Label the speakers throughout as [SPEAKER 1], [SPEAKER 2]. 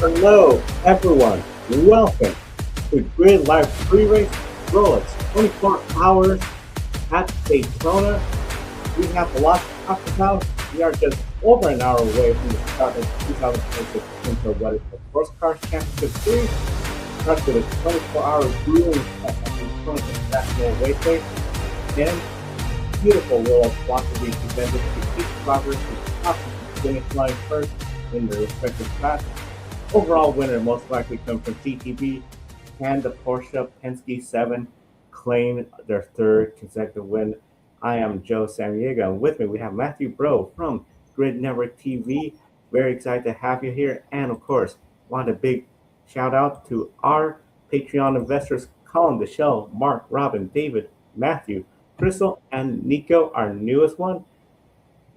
[SPEAKER 1] Hello, everyone. Welcome to GRID Live Pre-Race Rolex. 24 hours at Daytona. We have a lot to talk about. We are just over an hour away from the start of 2026 into what is the Sports Car Championship Series. Starts with a 24-hour grueling at Daytona International Speedway. And beautiful Rolex watch will be presented to each driver who top the finish line first in their respective class. Overall winner most likely comes from GTB, and the Porsche Penske 7 claim their third consecutive win. I am Joe Samiega, and with me we have Matthew Bro from GRID Network TV. Very excited to have you here, and of course, want a big shout out to our Patreon investors: Colin, Michelle, Mark, Robin, David, Matthew, Crystal, and Nico, our newest one.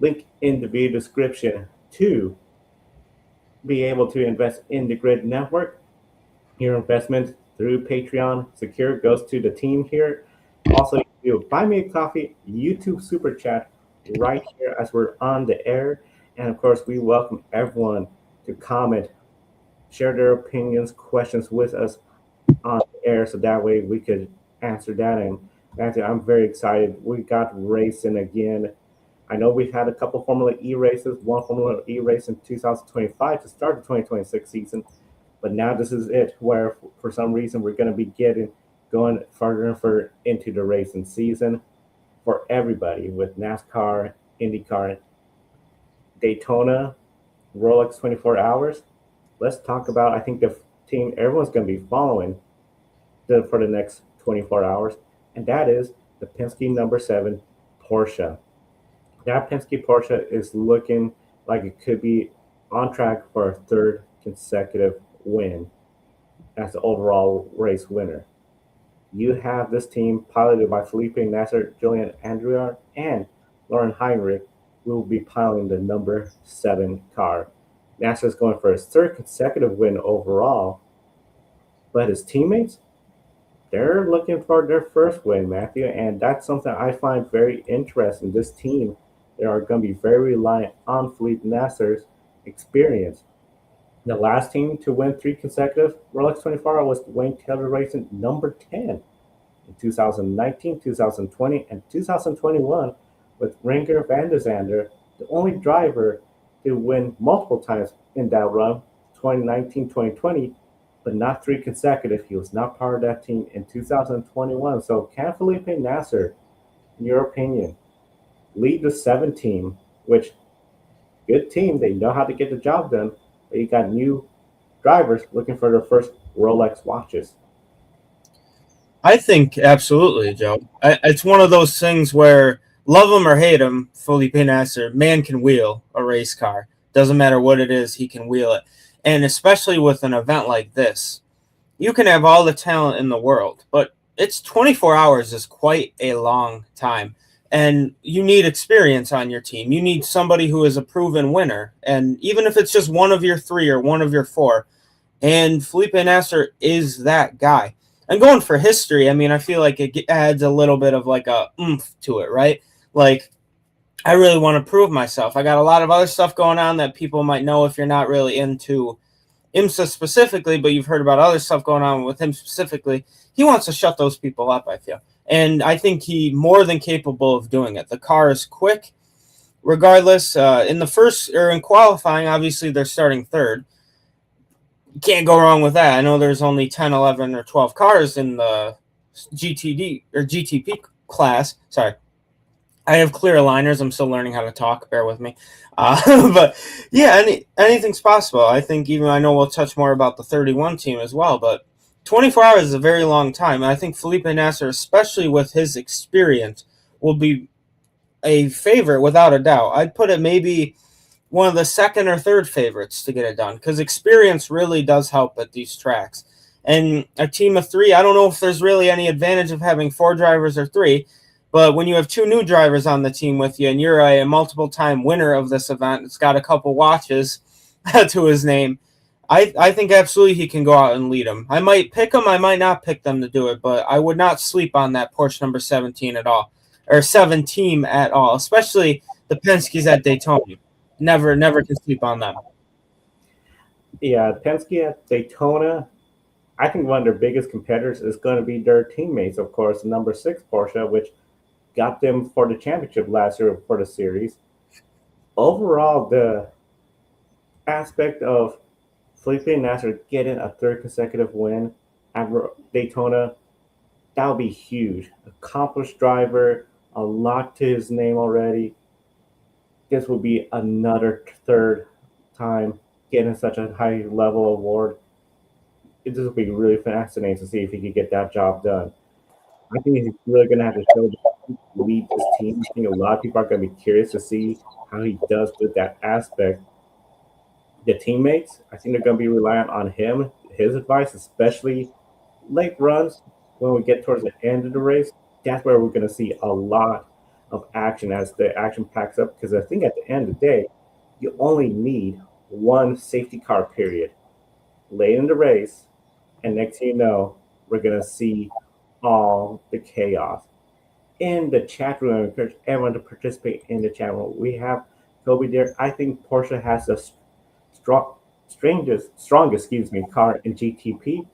[SPEAKER 1] Link in the video description to be able to invest in the GRID network. Your investment through Patreon Secure goes to the team here. Also, you do buy me a coffee, YouTube super chat right here as we're on the air. And of course, we welcome everyone to comment, share their opinions, questions with us on the air, so that way we could answer that. And Matthew, I'm very excited. We got racing again. I know we've had a couple Formula E races, one Formula E race in 2025 to start the 2026 season, but now this is it, where for some reason we're going to be going further and further into the racing season for everybody with NASCAR, IndyCar, Daytona, Rolex 24 hours. Let's talk about, I think, the team everyone's going to be following for the next 24 hours, and that is the Penske number 7 Porsche. That Penske Porsche is looking like it could be on track for a third consecutive win as the overall race winner. You have this team piloted by Felipe Nasser, Julian Andriar, and Lauren Heinrich, who will be piloting the number 7 car. Nasser is going for his third consecutive win overall, but his teammates, they're looking for their first win, Matthew, and that's something I find very interesting. This team, they are going to be very reliant on Felipe Nasser's experience. The last team to win 3 consecutive Rolex 24 was Wayne Taylor Racing number 10 in 2019, 2020, and 2021, with Renger van der Zande, the only driver to win multiple times in that run, 2019, 2020, but not 3 consecutive. He was not part of that team in 2021. So can Felipe Nasser, in your opinion, lead the 7 team, which good team, they know how to get the job done, but you got new drivers looking for their first Rolex watches?
[SPEAKER 2] I think absolutely, Joe. It's one of those things where love him or hate him, Felipe Nasser, man can wheel a race car. Doesn't matter what it is, he can wheel it. And especially with an event like this, you can have all the talent in the world, but it's 24 hours is quite a long time. And you need experience on your team. You need somebody who is a proven winner. And even if it's just one of your 3 or one of your 4, and Felipe Nasser is that guy. And going for history, I mean, I feel like it adds a little bit of like a oomph to it, right? Like, I really want to prove myself. I got a lot of other stuff going on that people might know if you're not really into IMSA specifically, but you've heard about other stuff going on with him specifically. He wants to shut those people up, I feel. And I think he's more than capable of doing it. The car is quick. Regardless, in the first or in qualifying, obviously they're starting third. You can't go wrong with that. I know there's only 10, 11, or 12 cars in the GTD or GTP class. Sorry. I have clear aligners. I'm still learning how to talk. Bear with me. But yeah, anything's possible. I think I know we'll touch more about the 31 team as well, but 24 hours is a very long time. And I think Felipe Nasser, especially with his experience, will be a favorite without a doubt. I'd put it maybe one of the second or third favorites to get it done, because experience really does help at these tracks. And a team of 3, I don't know if there's really any advantage of having 4 drivers or 3, but when you have 2 new drivers on the team with you and you're a multiple-time winner of this event, it's got a couple watches to his name, I think absolutely he can go out and lead them. I might pick them, I might not pick them to do it, but I would not sleep on that Porsche number 17 at all, or 7 team at all, especially the Penskes at Daytona. Never can sleep on them.
[SPEAKER 1] Yeah, Penske at Daytona. I think one of their biggest competitors is going to be their teammates, of course, the number six Porsche, which got them for the championship last year for the series. Overall, the aspect of Felipe Nasser getting a third consecutive win at Daytona, that would be huge. Accomplished driver, a lot to his name already. This will be another third time getting such a high level award. It just will be really fascinating to see if he could get that job done. I think he's really going to have to show that he can lead this team. I think a lot of people are going to be curious to see how he does with that aspect. The teammates, I think they're going to be relying on him, his advice, especially late runs when we get towards the end of the race. That's where we're going to see a lot of action as the action packs up. Because I think at the end of the day, you only need one safety car period late in the race, and next thing you know, we're going to see all the chaos. In the chat room, I encourage everyone to participate in the chat room. We have Kobe there. I think Porsche has the strong, strongest, car in GTP.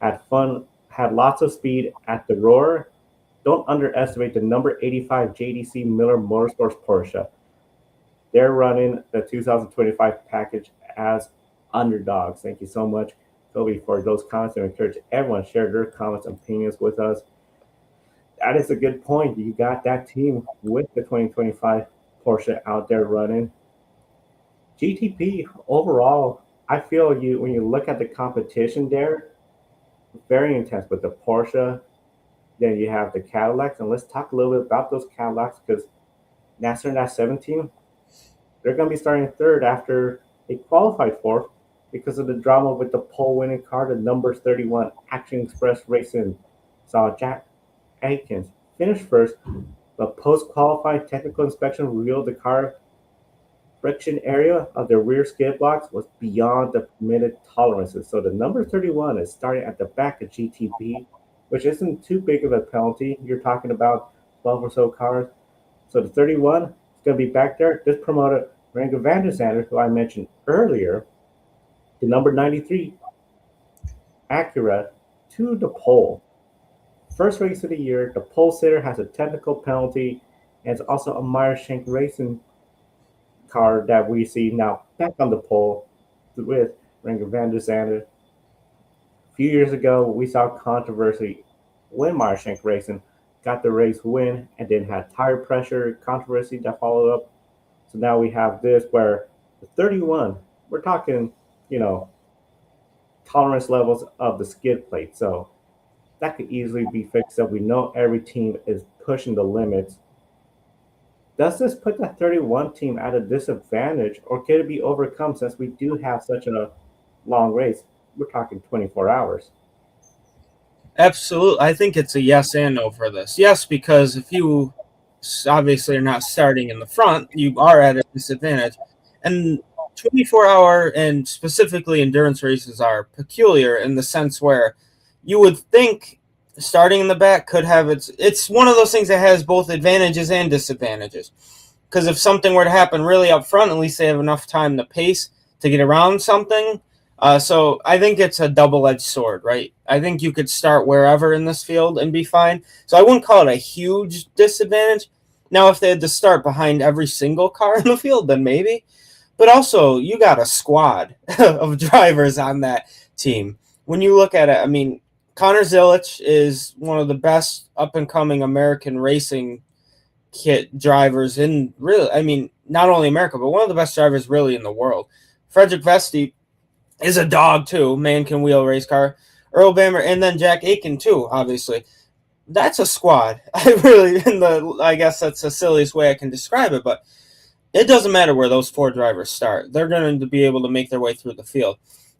[SPEAKER 1] Had fun, had lots of speed at the roar. Don't underestimate the number 85 JDC Miller Motorsports Porsche. They're running the 2025 package as underdogs. Thank you so much, Kobe, for those comments. I encourage everyone to share their comments and opinions with us. That is a good point. You got that team with the 2025 Porsche out there running. GTP overall, I feel you when you look at the competition there, very intense with the Porsche. Then you have the Cadillacs, and let's talk a little bit about those Cadillacs because Nasser and that 17, they're going to be starting third after they qualified fourth because of the drama with the pole winning car, the number 31 Action Express Racing. Saw Jack Aikens finished first, but post qualifying technical inspection revealed the car friction area of the rear skid blocks was beyond the permitted tolerances. So the number 31 is starting at the back of GTP, which isn't too big of a penalty. You're talking about 12 or so cars. So the 31 is going to be back there. This promoted Rango van der Zande, who I mentioned earlier, the number 93 Acura to the pole. First race of the year, the pole sitter has a technical penalty, and it's also a Meyer Shank Racing car that we see now back on the pole with Rango van der Zande. A few years ago, we saw controversy when Meyer Shank Racing got the race win and then had tire pressure controversy that followed up. So now we have this where the 31, we're talking, tolerance levels of the skid plate. So that could easily be fixed up. We know every team is pushing the limits. Does this put the 31 team at a disadvantage, or can it be overcome since we do have such a long race? We're talking 24 hours.
[SPEAKER 2] Absolutely. I think it's a yes and no for this. Yes, because if you obviously are not starting in the front, you are at a disadvantage. And 24-hour and specifically endurance races are peculiar in the sense where you would think starting in the back could have it's one of those things that has both advantages and disadvantages. Because if something were to happen really up front, at least they have enough time to pace to get around something. So I think it's a double-edged sword, right? I think you could start wherever in this field and be fine. So I wouldn't call it a huge disadvantage. Now, if they had to start behind every single car in the field, then maybe. But also, you got a squad of drivers on that team. When you look at it, I mean, Connor Zilic is one of the best up-and-coming American racing kit drivers in really, I mean, not only America, but one of the best drivers really in the world. Frederick Vesti is a dog too. Man can wheel race car. Earl Bamber, and then Jack Aiken too, obviously. That's a squad. I guess that's the silliest way I can describe it, but it doesn't matter where those four drivers start. They're going to be able to make their way through the field.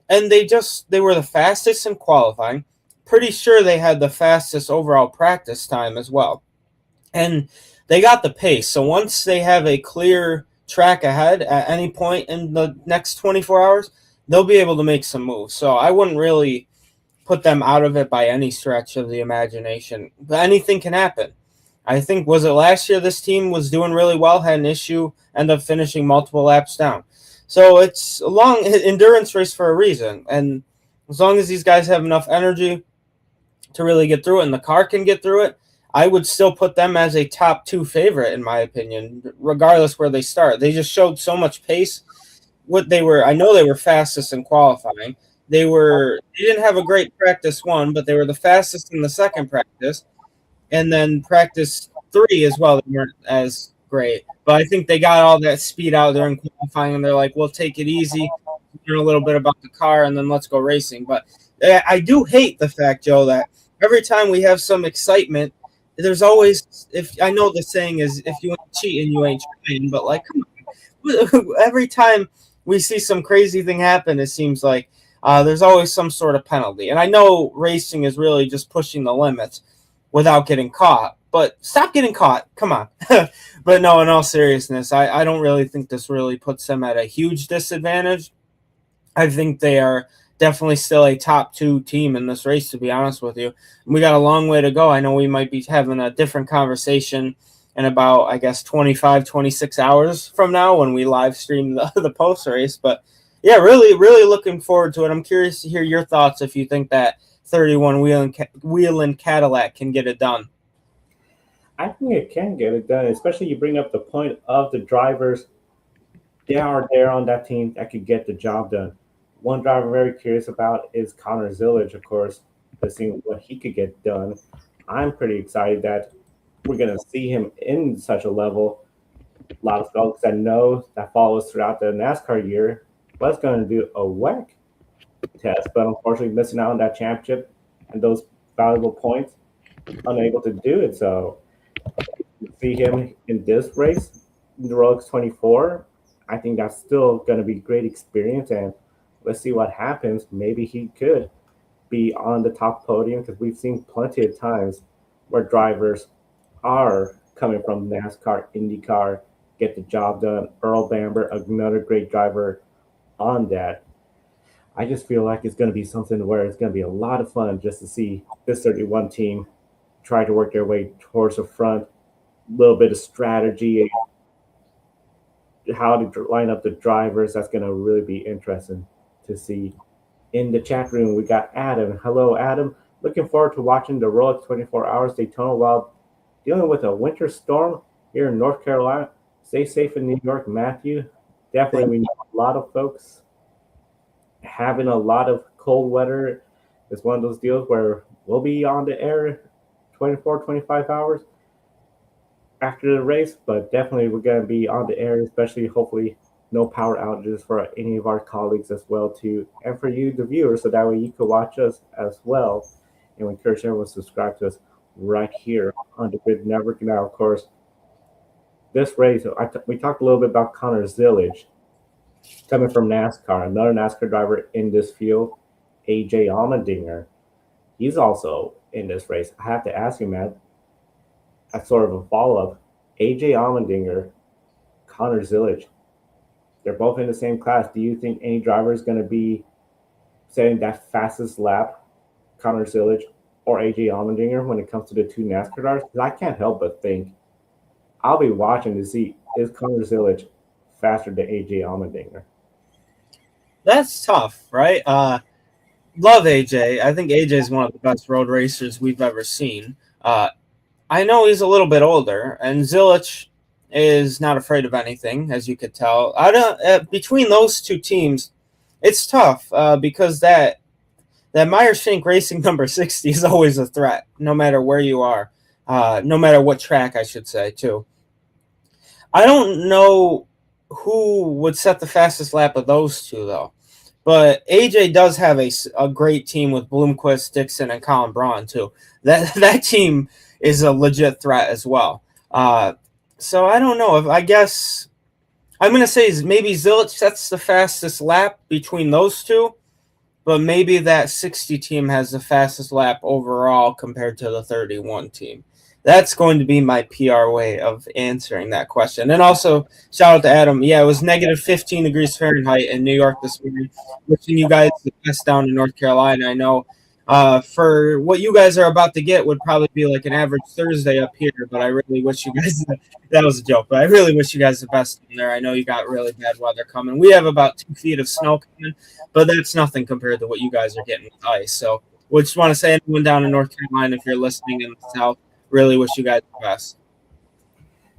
[SPEAKER 2] And they were the fastest in qualifying. Pretty sure they had the fastest overall practice time as well. And they got the pace. So once they have a clear track ahead at any point in the next 24 hours, they'll be able to make some moves. So I wouldn't really put them out of it by any stretch of the imagination. But anything can happen. I think, was it last year this team was doing really well, had an issue, ended up finishing multiple laps down. So it's a long endurance race for a reason. And as long as these guys have enough energy to really get through it and the car can get through it, I would still put them as a top 2 favorite, in my opinion, regardless where they start. They just showed so much pace. I know they were fastest in qualifying. They didn't have a great practice 1, but they were the fastest in the second practice. And then practice 3 as well, they weren't as great. But I think they got all that speed out during qualifying, and they're like, we'll take it easy, learn a little bit about the car, and then let's go racing. But I do hate the fact, Joe, that every time we have some excitement, there's always, if I know the saying is, if you ain't cheating, you ain't trying, but like, come on. Every time we see some crazy thing happen, it seems like there's always some sort of penalty. And I know racing is really just pushing the limits without getting caught, but stop getting caught. Come on. But no, in all seriousness, I don't really think this really puts them at a huge disadvantage. I think they are definitely still a top 2 team in this race, to be honest with you. We got a long way to go. I know we might be having a different conversation in about, I guess, 25, 26 hours from now when we live stream the post race. But yeah, really, really looking forward to it. I'm curious to hear your thoughts if you think that 31 Whelen Cadillac can get it done.
[SPEAKER 1] I think it can get it done, especially you bring up the point of the drivers. They are there on that team that could get the job done. One driver I'm very curious about is Connor Zillage, of course, to see what he could get done. I'm pretty excited that we're going to see him in such a level. A lot of folks that know that follows throughout the NASCAR year was going to do a WEC test, but unfortunately missing out on that championship and those valuable points, unable to do it. So see him in this race, in the Rolex 24, I think that's still going to be a great experience, and let's see what happens. Maybe he could be on the top podium, because we've seen plenty of times where drivers are coming from NASCAR, IndyCar, get the job done. Earl Bamber, another great driver on that. I just feel like it's going to be something where it's going to be a lot of fun just to see this 31 team try to work their way towards the front. A little bit of strategy, how to line up the drivers. That's going to really be interesting to see. In the chat room, we got Adam. Hello, Adam. Looking forward to watching the Rolex 24 Hours Daytona while dealing with a winter storm here in North Carolina. Stay safe in New York, Matthew. Definitely, we know a lot of folks having a lot of cold weather. It's one of those deals where we'll be on the air 24, 25 hours after the race, but definitely we're going to be on the air, especially hopefully no power outages for any of our colleagues as well too, and for you, the viewers, so that way you can watch us as well. And we encourage everyone to subscribe to us right here on the GRID Network. Now, of course, this race, we talked a little bit about Connor Zillage coming from NASCAR, another NASCAR driver in this field, AJ Allmendinger. He's also in this race. I have to ask you, Matt, as sort of a follow-up, AJ Allmendinger, Connor Zillage, they're both in the same class. Do you think any driver is going to be setting that fastest lap, Connor Zillage or AJ Allmendinger, when it comes to the two NASCAR drivers? Because I can't help but think I'll be watching to see, is Connor Zillage faster than AJ Allmendinger?
[SPEAKER 2] That's tough, right? Love AJ. I think AJ is one of the best road racers we've ever seen. I know he's a little bit older, and Zillage is not afraid of anything, as you could tell. Between those two teams, it's tough because that Meyer-Shank Racing number 60 is always a threat, no matter where you are, no matter what track, I should say, too. I don't know who would set the fastest lap of those two, though. But AJ does have a great team with Bloomquist, Dixon, and Colin Braun, too. That team is a legit threat as well. So I don't know. I guess I'm going to say maybe Zillage sets the fastest lap between those two, but maybe that 60 team has the fastest lap overall compared to the 31 team. That's going to be my PR way of answering that question. And also, shout out to Adam. Yeah, it was negative 15 degrees Fahrenheit in New York this morning. Wishing you guys the best down in North Carolina. I know For what you guys are about to get would probably be like an average Thursday up here, but I really wish you guys that was a joke, but I really wish you guys the best in there. I know you got really bad weather coming. We have about 2 feet of snow coming, but that's nothing compared to what you guys are getting with ice. So we just want to say anyone down in North Carolina, if you're listening in the South, really wish you guys the best.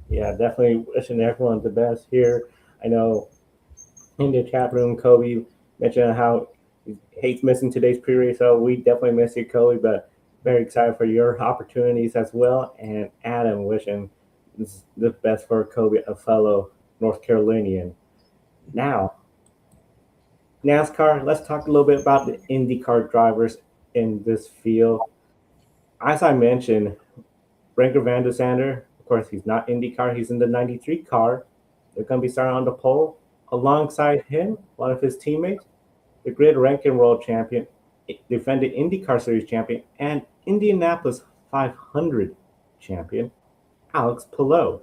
[SPEAKER 1] Yeah, definitely wishing everyone the best here. I know in the chat room, Kobe mentioned how he hates missing today's pre-race, so we definitely miss you, Kobe, but very excited for your opportunities as well. And Adam wishing the best for Kobe, a fellow North Carolinian. Now, NASCAR, let's talk a little bit about the IndyCar drivers in this field. As I mentioned, Ranker Van der Sander, of course, he's not IndyCar, he's in the 93 car. They're going to be starting on the pole. Alongside him, one of his teammates, the GRID Ranking World Champion, defended IndyCar Series champion, and Indianapolis 500 champion, Alex Palou.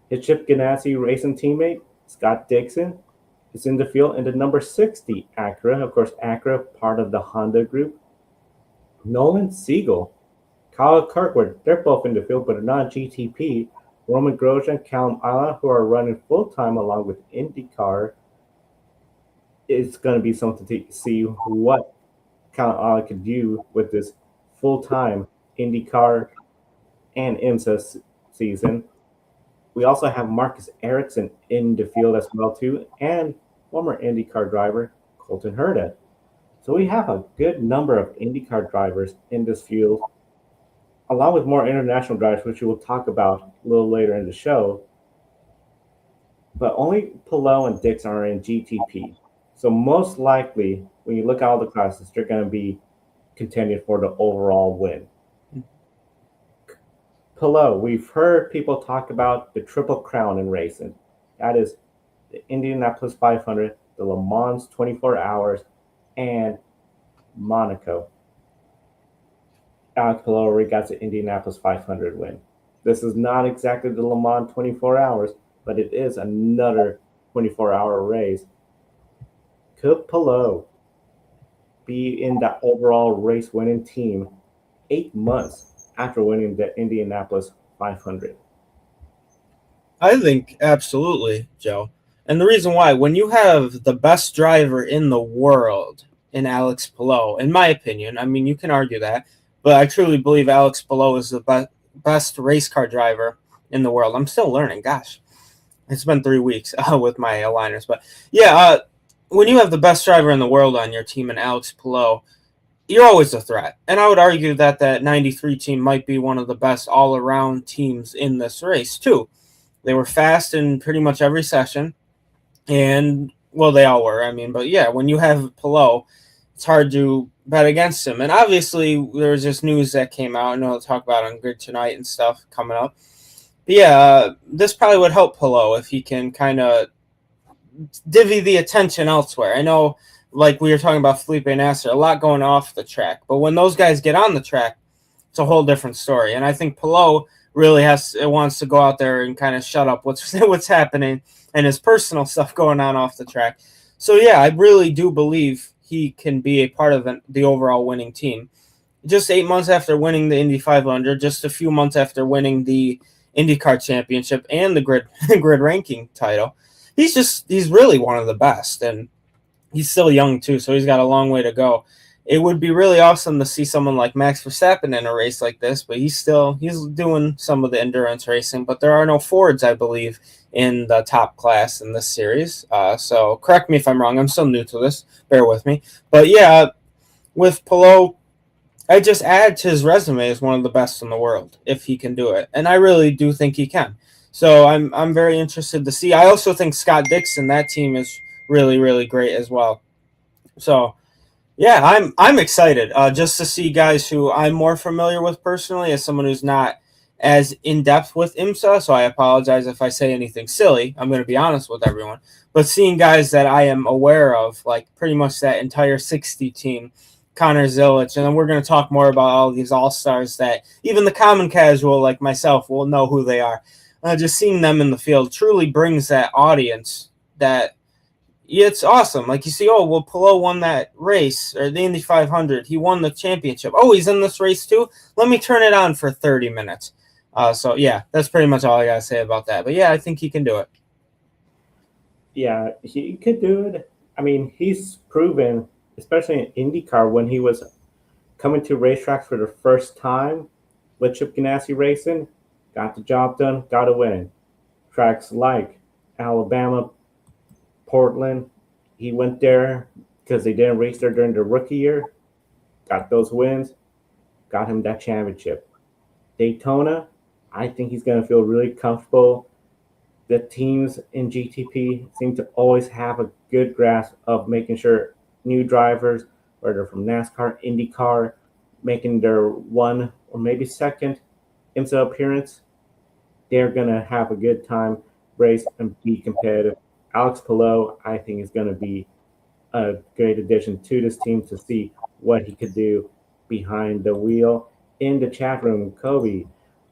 [SPEAKER 1] His Chip Ganassi racing teammate, Scott Dixon, is in the field in the number 60 Acura. Of course, Acura, part of the Honda group. Nolan Siegel, Kyle Kirkwood, they're both in the field, but not GTP. Roman Grosjean, Callum Isla, who are running full-time along with IndyCar. It's going to be something to see what Callum Isla could do with this full-time IndyCar and IMSA season. We also have Marcus Ericsson in the field as well, too, and former IndyCar driver Colton Herta. So we have a good number of IndyCar drivers in this field, along with more international drivers, which we will talk about a little later in the show. But only Palou and Dixon are in GTP. So most likely, when you look at all the classes, they're going to be contending for the overall win. Palou, we've heard people talk about the Triple Crown in racing. That is the Indianapolis 500, the Le Mans 24 Hours, and Monaco. Alex Palou already got the Indianapolis 500 win. This is not exactly the Le Mans 24 Hours, but it is another 24-hour race. Could Palou be in that overall race winning team 8 months after winning the Indianapolis 500?
[SPEAKER 2] I think absolutely, Joe. And the reason why, when you have the best driver in the world in Alex Palou, in my opinion, I mean, you can argue that, but I truly believe Alex Palou is the best race car driver in the world. I'm still learning. Gosh, it's been 3 weeks with my aligners. But yeah, when you have the best driver in the world on your team in Alex Palou, you're always a threat. And I would argue that that 93 team might be one of the best all-around teams in this race, too. They were fast in pretty much every session. And, well, they all were. I mean, but yeah, when you have Palou, it's hard to bet against him. And obviously, there was this news that came out. I know I'll talk about on Grid tonight and stuff coming up. But yeah, this probably would help Palou if he can kind of divvy the attention elsewhere. I know, like we were talking about Felipe Nasser, a lot going off the track. But when those guys get on the track, it's a whole different story. And I think Palou really wants to go out there and kind of shut up what's happening and his personal stuff going on off the track. So, yeah, I really do believe he can be a part of the overall winning team. Just 8 months after winning the Indy 500, just a few months after winning the IndyCar Championship and the grid ranking title, he's really one of the best, and he's still young too, so he's got a long way to go. It would be really awesome to see someone like Max Verstappen in a race like this, but he's doing some of the endurance racing. But there are no Fords, I believe, in the top class in this series. So correct me if I'm wrong. I'm still new to this. Bear with me. But yeah, with Palou, I just add to his resume as one of the best in the world if he can do it, and I really do think he can. So I'm very interested to see. I also think Scott Dixon, that team is really, really great as well. So yeah, I'm excited just to see guys who I'm more familiar with personally as someone who's not as in-depth with IMSA, so I apologize if I say anything silly. I'm going to be honest with everyone. But seeing guys that I am aware of, like pretty much that entire 60 team, Connor Zilic, and then we're going to talk more about all these all-stars that even the common casual like myself will know who they are. Just seeing them in the field truly brings that audience that it's awesome. Like you see, oh, well, Palou won that race, or the Indy 500. He won the championship. Oh, he's in this race too? Let me turn it on for 30 minutes. So, yeah, that's pretty much all I got to say about that. But, yeah, I think he can do it.
[SPEAKER 1] Yeah, he could do it. I mean, he's proven, especially in IndyCar, when he was coming to racetracks for the first time with Chip Ganassi racing, got the job done, got a win. Tracks like Alabama, Portland, he went there because they didn't race there during the rookie year, got those wins, got him that championship. Daytona, I think he's going to feel really comfortable. The teams in GTP seem to always have a good grasp of making sure new drivers, whether from NASCAR, IndyCar, making their one or maybe second IMSA appearance, they're going to have a good time, race, and be competitive. Alex Palou, I think, is going to be a great addition to this team to see what he could do behind the wheel. In the chat room, Kobe,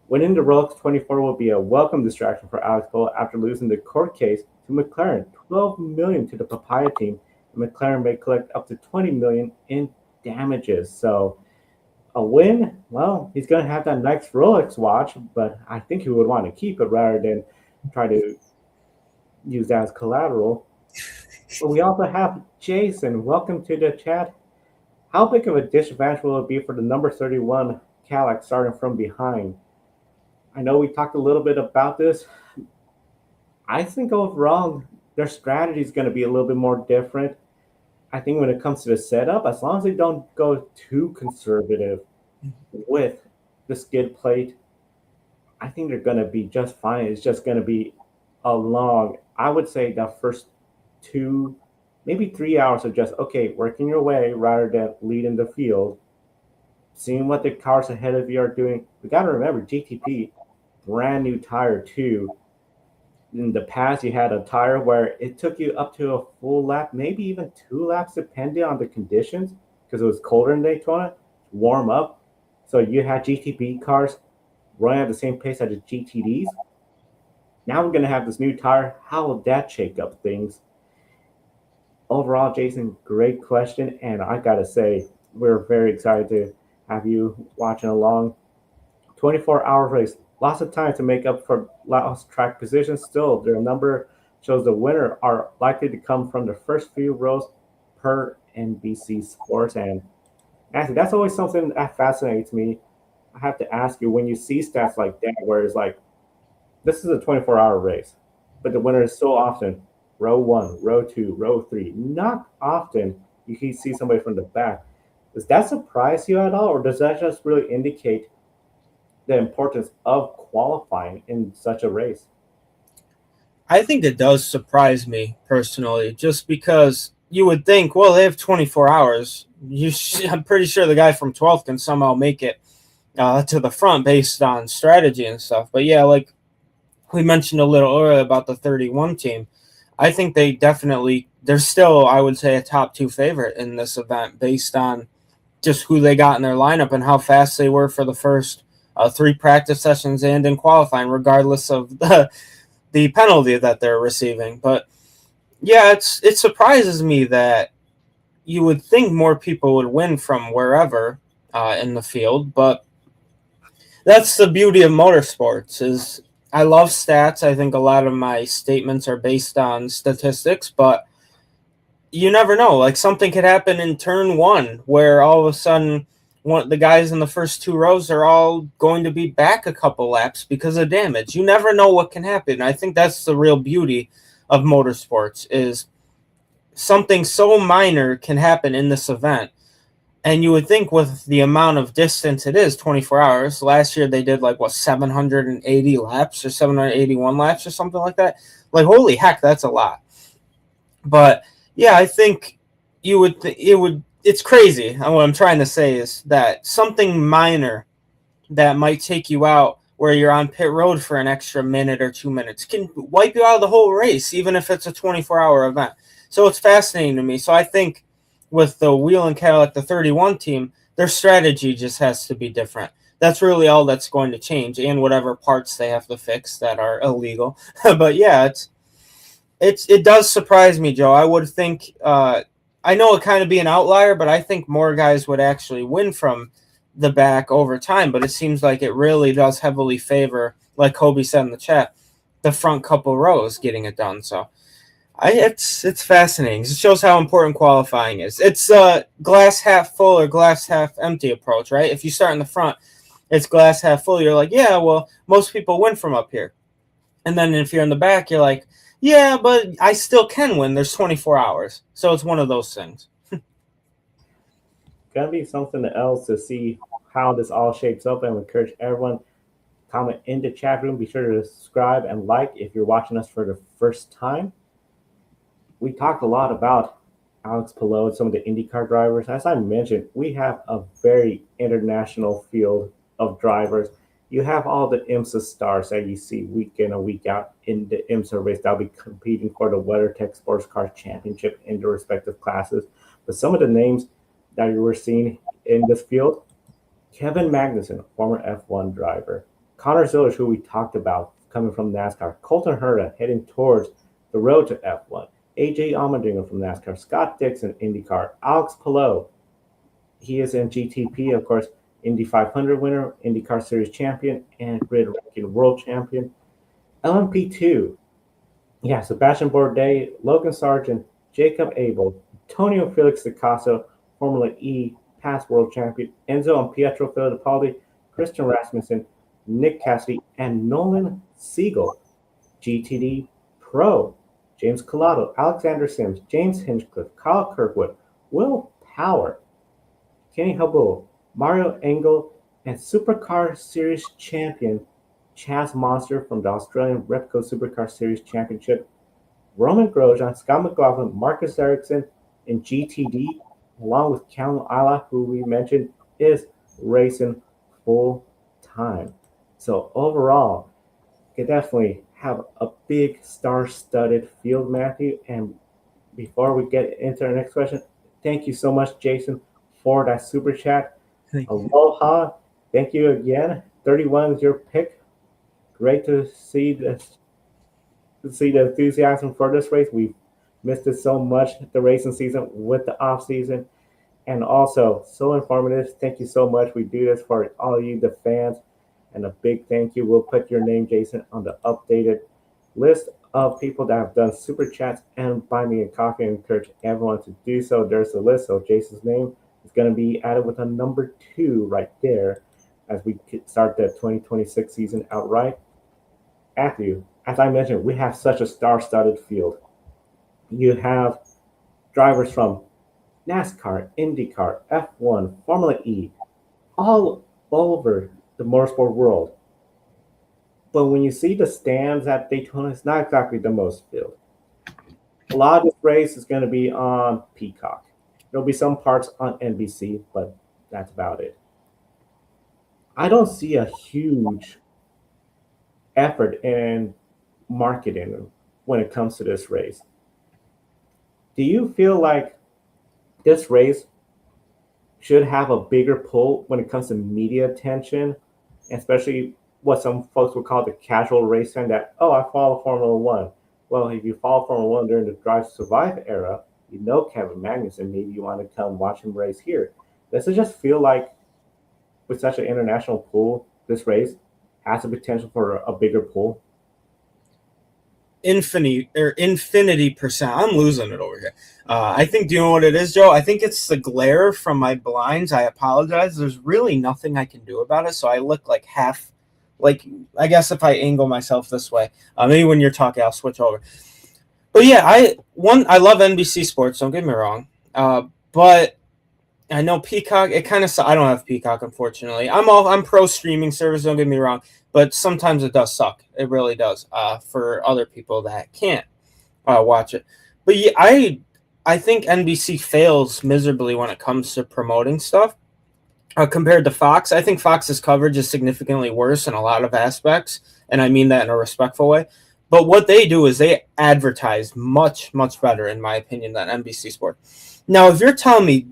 [SPEAKER 1] winning the Rolex 24 will be a welcome distraction for Alex Palou after losing the court case to McLaren, $12 million to the Papaya team. And McLaren may collect up to $20 million in damages. So a win, well, he's going to have that next Rolex watch, but I think he would want to keep it rather than try to use that as collateral. But we also have Jason. Welcome to the chat. How big of a disadvantage will it be for the number 31 Cadillac starting from behind? I know we talked a little bit about this. I think overall their strategy is going to be a little bit more different. I think when it comes to the setup, as long as they don't go too conservative with the skid plate, I think they're going to be just fine. It's just going to be a long, I would say the first 2, maybe 3 hours of just, okay, working your way rather than leading the field, seeing what the cars ahead of you are doing. We got to remember, GTP, brand new tire too. In the past, you had a tire where it took you up to a full lap, maybe even 2 laps, depending on the conditions, because it was colder in Daytona, warm up. So you had GTP cars running at the same pace as the GTDs. Now we're going to have this new tire. How will that shake up things? Overall, Jason, great question. And I got to say, we're very excited to have you watching along. 24-hour race. Lots of time to make up for lost track positions. Still, their number shows the winner are likely to come from the first few rows per NBC Sports. And actually, that's always something that fascinates me. I have to ask you, when you see stats like that, where it's like, this is a 24-hour race, but the winner is so often row 1, row 2, row 3. Not often you can see somebody from the back. Does that surprise you at all, or does that just really indicate the importance of qualifying in such a race?
[SPEAKER 2] I think it does surprise me personally, just because you would think, well, they have 24 hours. I'm pretty sure the guy from 12th can somehow make it to the front based on strategy and stuff. But yeah, like we mentioned a little earlier about the 31 team, I think they're still, I would say, a top 2 favorite in this event based on just who they got in their lineup and how fast they were for the first 3 practice sessions and in qualifying, regardless of the penalty that they're receiving. But yeah, it surprises me that you would think more people would win from wherever in the field, but that's the beauty of motorsports. Is I love stats. I think a lot of my statements are based on statistics, but you never know. Like, something could happen in turn 1 where all of a sudden the guys in the first 2 rows are all going to be back a couple laps because of damage. You never know what can happen. I think that's the real beauty of motorsports, is something so minor can happen in this event. And you would think with the amount of distance it is, 24 hours. Last year they did 780 laps or 781 laps or something like that. Like, holy heck, that's a lot. But yeah, I think it's crazy. And what I'm trying to say is that something minor that might take you out where you're on pit road for an extra minute or 2 minutes can wipe you out of the whole race, even if it's a 24-hour event. So it's fascinating to me. So I think with the Whelen Cadillac, the 31 team, their strategy just has to be different. That's really all that's going to change, and whatever parts they have to fix that are illegal. But yeah, It does surprise me, Joe. I would think I know it kind of be an outlier, but I think more guys would actually win from the back over time. But it seems like it really does heavily favor, like Kobe said in the chat, the front couple rows getting it done. So it's fascinating. It shows how important qualifying is. It's a glass half full or glass half empty approach, right? If you start in the front, it's glass half full. You're like, yeah, well, most people win from up here. And then if you're in the back, you're like, yeah, but I still can win. There's 24 hours. So it's one of those things.
[SPEAKER 1] Gonna be something else to see how this all shapes up, and we encourage everyone comment in the chat room. Be sure to subscribe and like if you're watching us for the first time. We talked a lot about Alex Palou, some of the IndyCar drivers. As I mentioned, we have a very international field of drivers. You have all the IMSA stars that you see week in and week out in the IMSA race that'll be competing for the WeatherTech Sports Car Championship in their respective classes. But some of the names that you were seeing in this field, Kevin Magnussen, former F1 driver, Connor Zillers, who we talked about coming from NASCAR, Colton Herta heading towards the road to F1, AJ Allmendinger from NASCAR, Scott Dixon, IndyCar, Alex Palou, he is in GTP, of course, Indy 500 winner, IndyCar Series champion, and grid ranking world champion. LMP2, yeah, Sebastian Bourdais, Logan Sargent, Jacob Abel, Antonio Felix da Casa, Formula E past world champion, Enzo and Pietro Fittipaldi, Christian Rasmussen, Nick Cassidy, and Nolan Siegel, GTD Pro, James Collado, Alexander Sims, James Hinchcliffe, Kyle Kirkwood, Will Power, Kenny Habul, Mario Engel, and Supercar Series champion Chaz Monster from the Australian Repco Supercar Series Championship, Roman Grosjean, Scott McLaughlin, Marcus Ericsson in GTD, along with Callum Isla, who we mentioned is racing full time. So overall, you can definitely have a big star-studded field, Matthew. And before we get into our next question, thank you so much, Jason, for that super chat. Aloha. Thank you again. 31 is your pick. Great to see this. To see the enthusiasm for this race. We've missed it so much the racing season with the off season, and also so informative. Thank you so much. We do this for all of you, the fans, and a big thank you. We'll put your name, Jason, on the updated list of people that have done super chats and buy me a coffee. And encourage everyone to do so. There's a list, so Jason's name is going to be added with a number 2 right there as we start the 2026 season outright. Matthew, as I mentioned, we have such a star-studded field. You have drivers from NASCAR, IndyCar, F1, Formula E, all over the motorsport world. But when you see the stands at Daytona, it's not exactly the most filled. A lot of this race is going to be on Peacock. There'll be some parts on NBC, but that's about it. I don't see a huge effort in marketing when it comes to this race. Do you feel like this race should have a bigger pull when it comes to media attention, especially what some folks would call the casual race fan that, oh, I follow Formula One. Well, if you follow Formula One during the Drive to Survive era, you know Kevin Magnussen, maybe you want to come watch him race here. Does it just feel like with such an international pool, this race has the potential for a bigger pool?
[SPEAKER 2] Infinity percent. I'm losing it over here. I think, do you know what it is, Joe? I think it's the glare from my blinds. I apologize. There's really nothing I can do about it. So I look like half, like, I guess if I angle myself this way, maybe when you're talking, I'll switch over. But yeah, I love NBC Sports. Don't get me wrong. But I know Peacock. It kind of. I don't have Peacock, unfortunately. I'm pro streaming service. Don't get me wrong. But sometimes it does suck. It really does. For other people that can't watch it. But yeah, I think NBC fails miserably when it comes to promoting stuff. Compared to Fox, I think Fox's coverage is significantly worse in a lot of aspects, and I mean that in a respectful way. But what they do is they advertise much, much better, in my opinion, than NBC Sports. Now, if you're telling me,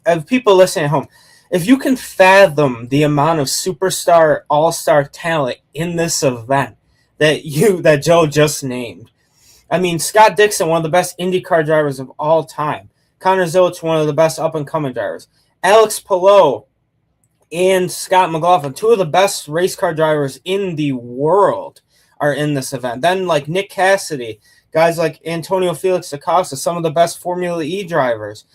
[SPEAKER 2] have people listening at home, if you can fathom the amount of superstar, all-star talent in this event that Joe just named, I mean, Scott Dixon, one of the best IndyCar drivers of all time. Connor Zilch, one of the best up-and-coming drivers. Alex Palou and Scott McLaughlin, two of the best race car drivers in the world, are in this event. Then, like Nick Cassidy, guys like Antonio Felix Acosta, some of the best Formula E drivers.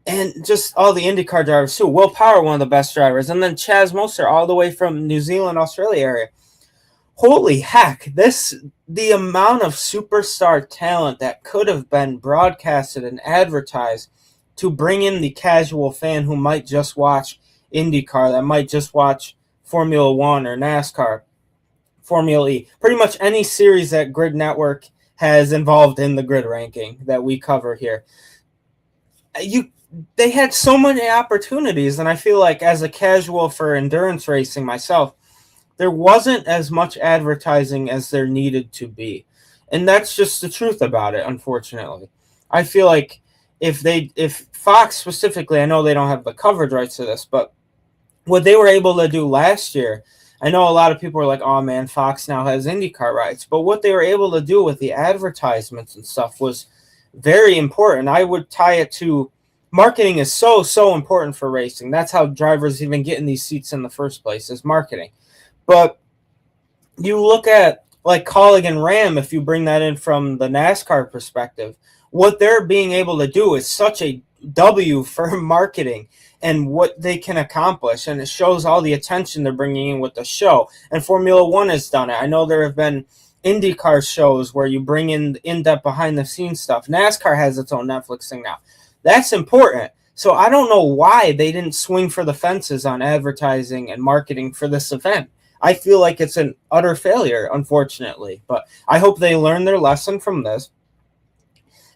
[SPEAKER 2] And just all the IndyCar drivers, too. Will Power, one of the best drivers. And then Chaz Moser, all the way from New Zealand, Australia area. Holy heck, the amount of superstar talent that could have been broadcasted and advertised to bring in the casual fan who might just watch IndyCar, that might just watch Formula One or NASCAR, Formula E, pretty much any series that Grid Network has involved in the grid ranking that we cover here. They had so many opportunities, and I feel like as a casual for endurance racing myself, there wasn't as much advertising as there needed to be. And that's just the truth about it, unfortunately. I feel like if Fox specifically, I know they don't have the coverage rights to this, but what they were able to do last year, I know a lot of people are like, oh man, Fox now has IndyCar rights. But what they were able to do with the advertisements and stuff was very important. I would tie it to marketing is so important for racing. That's how drivers even get in these seats in the first place, is marketing. But you look at like Colleague and Ram, if you bring that in from the NASCAR perspective, what they're being able to do is such a W for marketing and what they can accomplish. And it shows all the attention they're bringing in with the show. And Formula One has done it. I know there have been IndyCar shows where you bring in depth behind the scenes stuff. NASCAR has its own Netflix thing now. That's important. So I don't know why they didn't swing for the fences on advertising and marketing for this event. I feel like it's an utter failure, unfortunately. But I hope they learn their lesson from this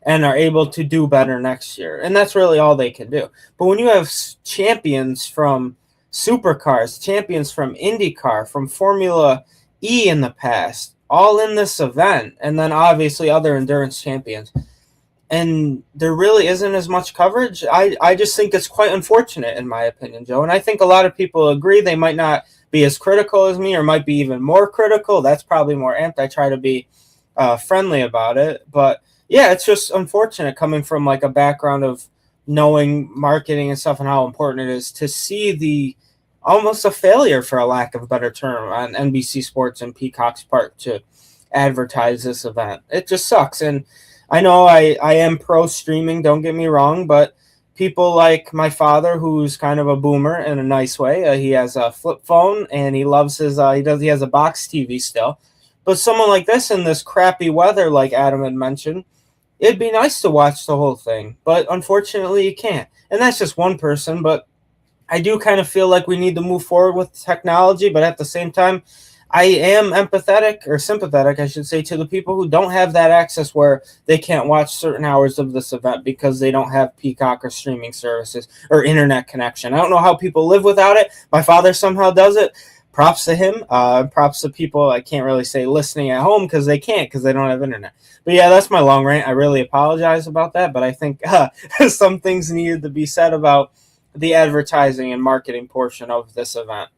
[SPEAKER 2] and are able to do better next year. And that's really all they can do. But when you have champions from supercars, champions from IndyCar, from Formula E in the past, all in this event, and then obviously other endurance champions, and there really isn't as much coverage, I just think it's quite unfortunate, in my opinion, Joe. And I think a lot of people agree. They might not be as critical as me, or might be even more critical. That's probably more amped. I try to be friendly about it. But yeah, it's just unfortunate coming from like a background of knowing marketing and stuff and how important it is to see the almost a failure, for a lack of a better term, on NBC Sports and Peacock's part to advertise this event. It just sucks. And I know I am pro streaming, don't get me wrong, but people like my father, who's kind of a boomer in a nice way, he has a flip phone and he loves his he has a box TV still. But someone like this in this crappy weather, like Adam had mentioned, it'd be nice to watch the whole thing, but unfortunately you can't. And that's just one person, but I do kind of feel like we need to move forward with technology, but at the same time, I am empathetic, or sympathetic, I should say, to the people who don't have that access, where they can't watch certain hours of this event because they don't have Peacock or streaming services or internet connection. I don't know how people live without it. My father somehow does it. Props to him. Props to people, I can't really say listening at home, because they can't, because they don't have internet. But yeah, that's my long rant. I really apologize about that, but I think some things needed to be said about the advertising and marketing portion of this event.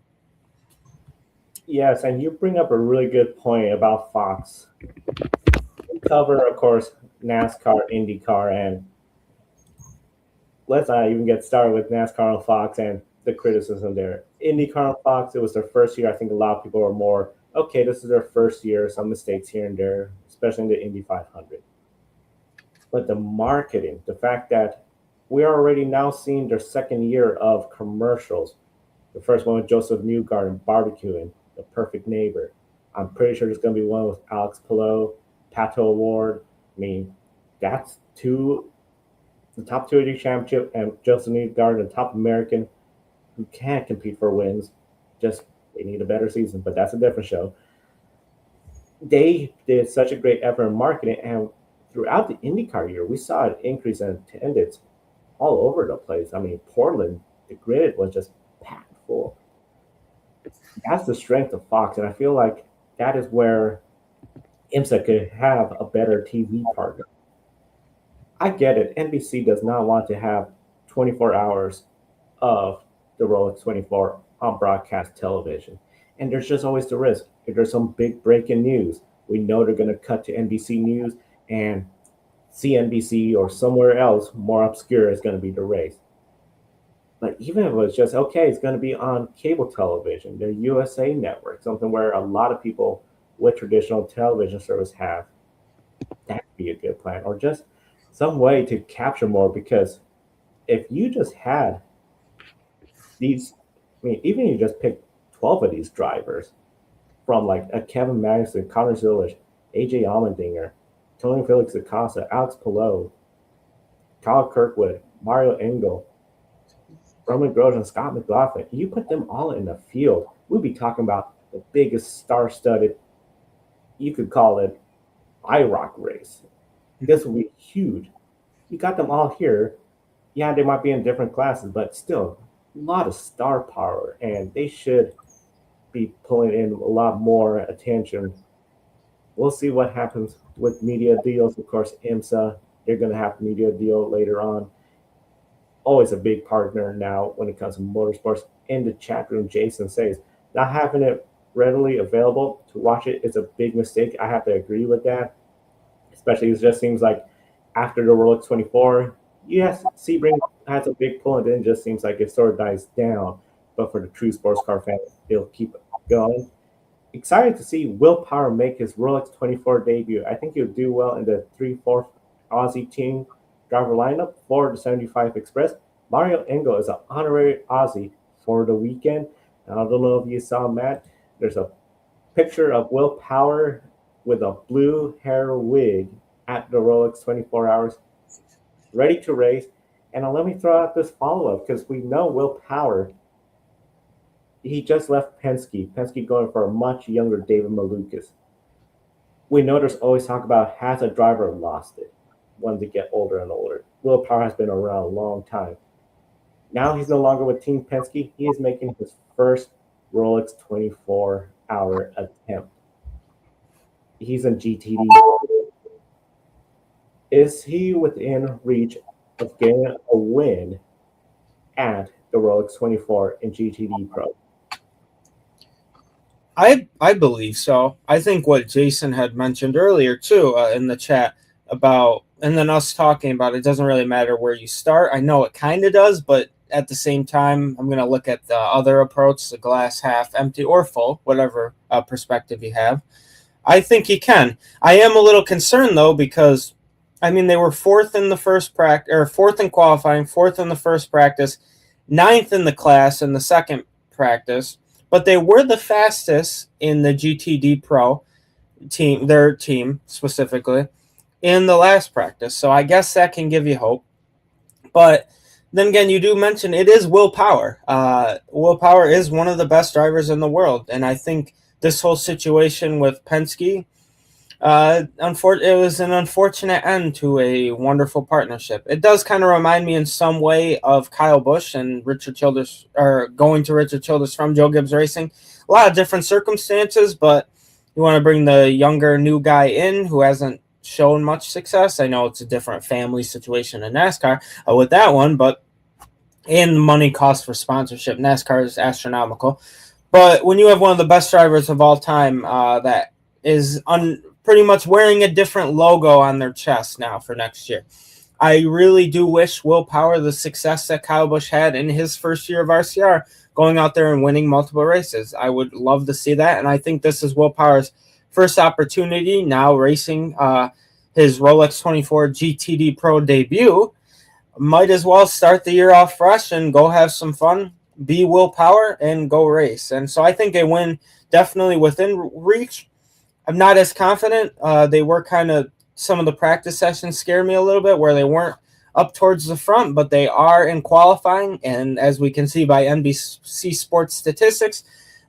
[SPEAKER 1] Yes, and you bring up a really good point about Fox. We cover, of course, NASCAR, IndyCar, and let's not even get started with NASCAR on Fox and the criticism there. IndyCar on Fox, it was their first year. I think a lot of people are more, okay, this is their first year, some mistakes here and there, especially in the Indy 500. But the marketing, the fact that we are already now seeing their second year of commercials. The first one with Joseph Newgarden barbecuing, The Perfect Neighbor. I'm pretty sure there's going to be one with Alex Palou, Pato Award. I mean, that's the top 280 championship, and Joseph Newgarden, the top American, who can't compete for wins. Just, they need a better season, but that's a different show. They did such a great effort in marketing, and throughout the IndyCar year, we saw an increase in attendance all over the place. I mean, Portland, the grid was just packed full. That's the strength of Fox, and I feel like that is where IMSA could have a better TV partner. I get it. NBC does not want to have 24 hours of the Rolex 24 on broadcast television. And there's just always the risk. If there's some big breaking news, we know they're going to cut to NBC News, and CNBC or somewhere else more obscure is going to be the race. But even if it was just okay, it's going to be on cable television, the USA Network, something where a lot of people with traditional television service have. That could be a good plan, or just some way to capture more. Because if you just had these, I mean, even you just pick 12 of these drivers from like a Kevin Magnussen, Connor Zilish, AJ Allmendinger, Tony Felix Acosta, Alex Palou, Kyle Kirkwood, Mario Engel, Roman Grosjean, Scott McLaughlin, you put them all in the field, we'd be talking about the biggest star-studded, you could call it IROC race. This would be huge. You got them all here. Yeah, they might be in different classes, but still, a lot of star power, and they should be pulling in a lot more attention. We'll see what happens with media deals. Of course, IMSA, they're going to have a media deal later on. Always a big partner now when it comes to motorsports. In the chat room, Jason says, not having it readily available to watch it is a big mistake. I have to agree with that. Especially it just seems like after the Rolex 24, yes, Sebring has a big pull, and then it just seems like it sort of dies down. But for the true sports car fans, they'll keep it going. Excited to see Will Power make his Rolex 24 debut. I think he'll do well in the 3-4 Aussie team driver lineup for the 75 Express. Mario Engel is an honorary Aussie for the weekend. I don't know if you saw, Matt. There's a picture of Will Power with a blue hair wig at the Rolex 24 Hours, ready to race. And let me throw out this follow-up, because we know Will Power, he just left Penske. Penske going for a much younger David Malukas. We know there's always talk about, has a driver lost it when they get older and older. Will Power has been around a long time. Now he's no longer with Team Penske. He is making his first Rolex 24-hour attempt. He's in GTD. Is he within reach of getting a win at the Rolex 24 in GTD Pro?
[SPEAKER 2] I believe so. I think what Jason had mentioned earlier too in the chat about, and then us talking about, it doesn't really matter where you start. I know it kind of does, but at the same time, I'm going to look at the other approach, the glass half empty or full, whatever perspective you have. I think he can. I am a little concerned though, because I mean, they were fourth in the first practice, or fourth in qualifying, fourth in the first practice, ninth in the class in the second practice, but they were the fastest in the GTD Pro team, their team specifically, in the last practice. So I guess that can give you hope. But then again, you do mention it is Will Power. Will Power is one of the best drivers in the world. And I think this whole situation with Penske, it was an unfortunate end to a wonderful partnership. It does kind of remind me in some way of Kyle Busch and Richard Childress, or going to Richard Childress from Joe Gibbs Racing. A lot of different circumstances, but you want to bring the younger new guy in who hasn't shown much success. I know it's a different family situation in NASCAR with that one, but and money cost for sponsorship, NASCAR is astronomical. But when you have one of the best drivers of all time that is pretty much wearing a different logo on their chest now for next year, I really do wish Will Power the success that Kyle Busch had in his first year of RCR, going out there and winning multiple races. I would love to see that, and I think this is Will Power's first opportunity now racing his Rolex 24 GTD Pro debut. Might as well start the year off fresh and go have some fun, be Will Power, and go race. And so I think a win definitely within reach. I'm not as confident. They were kind of, some of the practice sessions scare me a little bit where they weren't up towards the front, but they are in qualifying. And as we can see by NBC Sports statistics,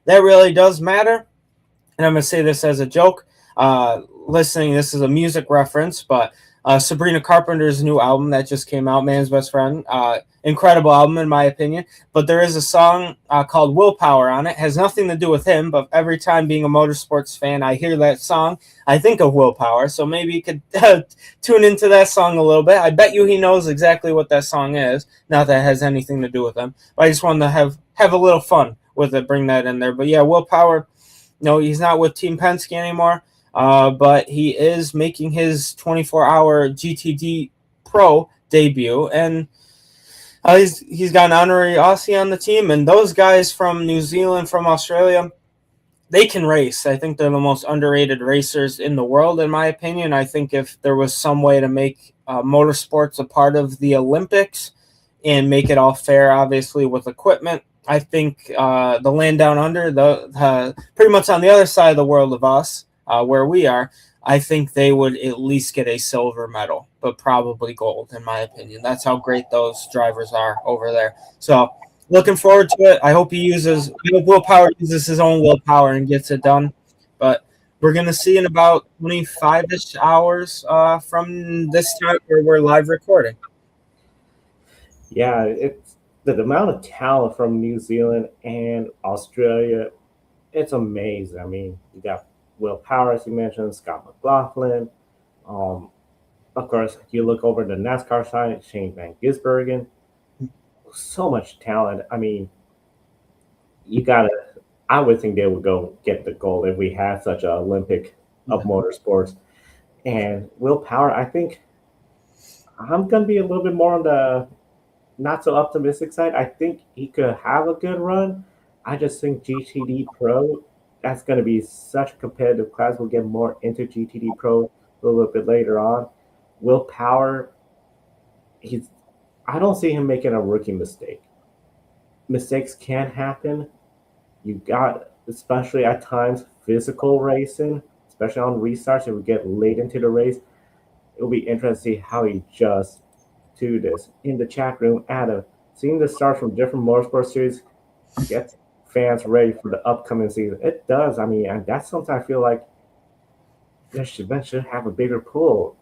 [SPEAKER 2] that really does matter. And I'm going to say this as a joke. Listening, this is a music reference, but Sabrina Carpenter's new album that just came out, Man's Best Friend, incredible album in my opinion. But there is a song called Will Power on it. Has nothing to do with him, but every time being a motorsports fan, I hear that song, I think of Will Power. So maybe you could tune into that song a little bit. I bet you he knows exactly what that song is. Not that it has anything to do with him, but I just wanted to have a little fun with it, bring that in there. But yeah, Will Power, no, he's not with Team Penske anymore. but he is making his 24-hour GTD Pro debut, and he's got an honorary Aussie on the team, and those guys from New Zealand, from Australia, they can race. I think they're the most underrated racers in the world, in my opinion. I think if there was some way to make motorsports a part of the Olympics and make it all fair, obviously, with equipment, I think the land down under, pretty much on the other side of the world of us, where we are, I think they would at least get a silver medal, but probably gold, in my opinion. That's how great those drivers are over there. So looking forward to it. I hope Will Power uses his own willpower and gets it done. But we're going to see in about 25-ish hours from this time where we're live recording.
[SPEAKER 1] Yeah, it's the amount of talent from New Zealand and Australia. It's amazing. I mean, you got Will Power, as you mentioned, Scott McLaughlin. Of course, you look over the NASCAR side, Shane Van Gisbergen. So much talent. I mean, I would think they would go get the gold if we had such an Olympic of motorsports. And Will Power, I think I'm going to be a little bit more on the not so optimistic side. I think he could have a good run. I just think GTD Pro, that's going to be such a competitive class. We'll get more into GTD Pro a little bit later on. Will Power, I don't see him making a rookie mistake. Mistakes can happen. You got, especially at times, physical racing, especially on restarts. If we get late into the race, it'll be interesting to see how he adjusts to this. In the chat room, Adam, seeing the stars from different motorsport series gets fans ready for the upcoming season. It does. I mean, and that's something I feel like this event should have a bigger pull.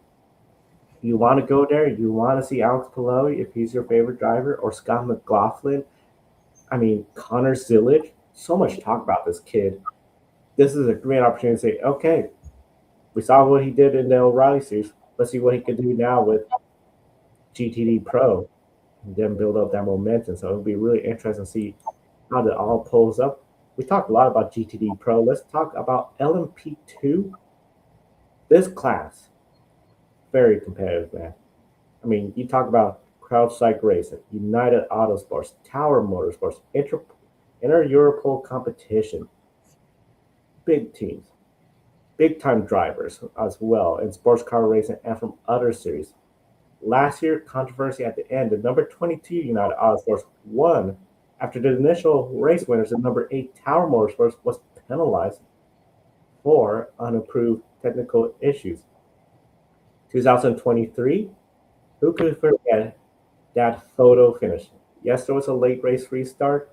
[SPEAKER 1] You want to go there? You want to see Alex Palou if he's your favorite driver, or Scott McLaughlin? I mean, Connor Zillage. So much talk about this kid. This is a great opportunity to say, okay, we saw what he did in the O'Reilly series. Let's see what he can do now with GTD Pro, and then build up that momentum. So it'll be really interesting to see how it all pulls up. We talked a lot about GTD Pro. Let's talk about LMP2. This class, very competitive, man. I mean, you talk about Crowdstrike Racing, United Autosports, Tower Motorsports, Inter-Europol competition. Big teams, big-time drivers as well in sports car racing and from other series. Last year, controversy at the end. The number 22 United Autosports won after the initial race winners, the number 8 Tower Motorsports, was penalized for unapproved technical issues. 2023, who could forget that photo finish? Yes, there was a late race restart,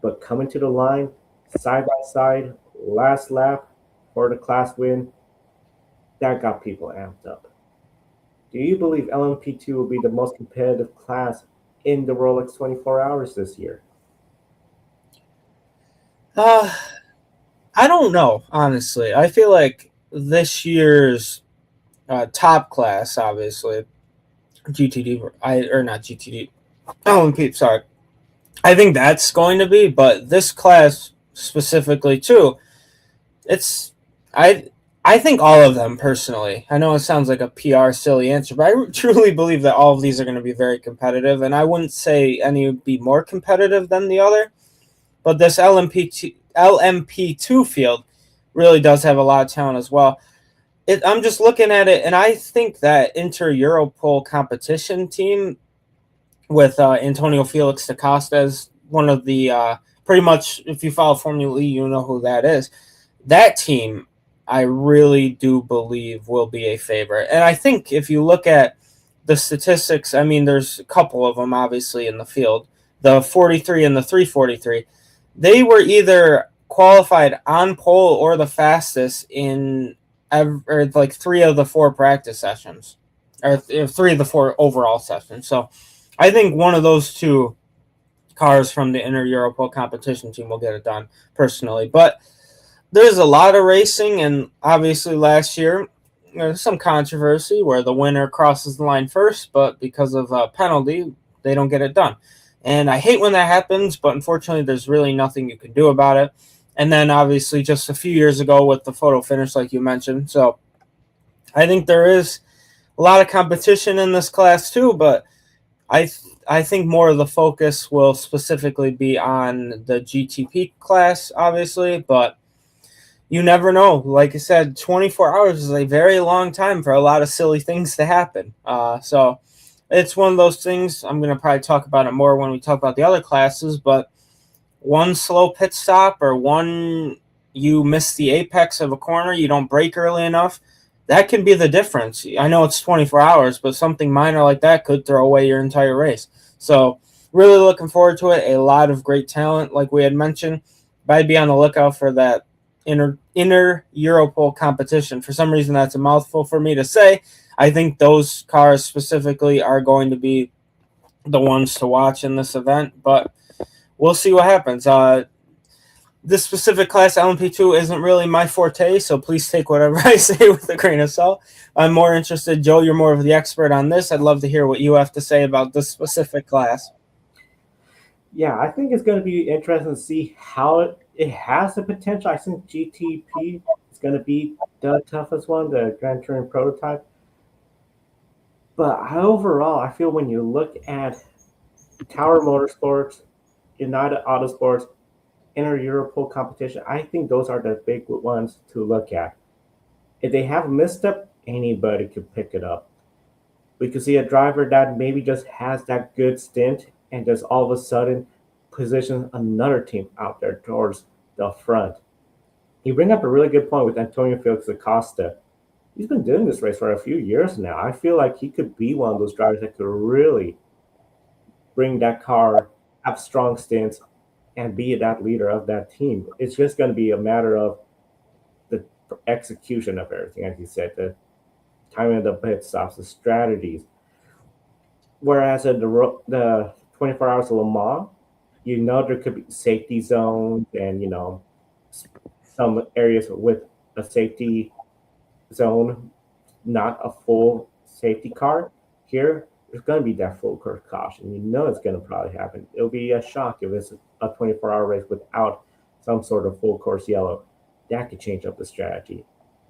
[SPEAKER 1] but coming to the line, side by side, last lap for the class win, that got people amped up. Do you believe LMP2 will be the most competitive class in the Rolex 24 Hours this year?
[SPEAKER 2] I don't know, honestly. I feel like this year's top class, obviously, GTD, or not GTD, LMP, sorry. I think that's going to be, but this class specifically too, I think all of them personally. I know it sounds like a PR silly answer, but I truly believe that all of these are going to be very competitive, and I wouldn't say any would be more competitive than the other. But this LMP2 field really does have a lot of talent as well. I'm just looking at it, and I think that Inter-Europol competition team with Antonio Felix da Costa as one of the pretty much, if you follow Formula E, you know who that is. That team, I really do believe, will be a favorite. And I think if you look at the statistics, I mean, there's a couple of them, obviously, in the field. The 43 and the 343, they were either qualified on pole or the fastest in like 3 of the 4 practice sessions, or 3 of the 4 overall sessions. So I think one of those 2 cars from the Inter-Europol competition team will get it done, personally. But there's a lot of racing, and obviously last year there's some controversy where the winner crosses the line first, but because of a penalty, they don't get it done. And I hate when that happens, but unfortunately there's really nothing you can do about it. and then obviously just a few years ago with the photo finish, like you mentioned. So I think there is a lot of competition in this class too, but I think more of the focus will specifically be on the GTP class, obviously, but you never know. Like I said, 24 hours is a very long time for a lot of silly things to happen. So it's one of those things. I'm going to probably talk about it more when we talk about the other classes, but one slow pit stop or one you miss the apex of a corner, you don't brake early enough, that can be the difference. I know it's 24 hours, but something minor like that could throw away your entire race. So really looking forward to it. A lot of great talent, like we had mentioned. But I'd be on the lookout for that inner Europol competition. For some reason, that's a mouthful for me to say. I think those cars specifically are going to be the ones to watch in this event, but we'll see what happens. This specific class, LMP2, isn't really my forte, so please take whatever I say with a grain of salt. I'm more interested, Joe, you're more of the expert on this. I'd love to hear what you have to say about this specific class.
[SPEAKER 1] Yeah, I think it's going to be interesting to see how it has the potential. I think GTP is going to be the toughest one, the Grand Touring prototype. But overall, I feel when you look at Tower Motorsports, United Autosports, Inter Europol competition, I think those are the big ones to look at. If they have a misstep, anybody could pick it up. We could see a driver that maybe just has that good stint and just all of a sudden positions another team out there towards the front. You bring up a really good point with Antonio Felix Acosta. He's been doing this race for a few years now. I feel like he could be one of those drivers that could really bring that car, have strong stints, and be that leader of that team. It's just going to be a matter of the execution of everything, as you said, the timing of the pit stops, the strategies. Whereas at the 24 hours of Le Mans, you know there could be safety zones and, some areas with a safety zone, not a full safety car. Here, there's going to be that full course caution. You know it's going to probably happen. It'll be a shock if it's a 24-hour race without some sort of full course yellow. That could change up the strategy.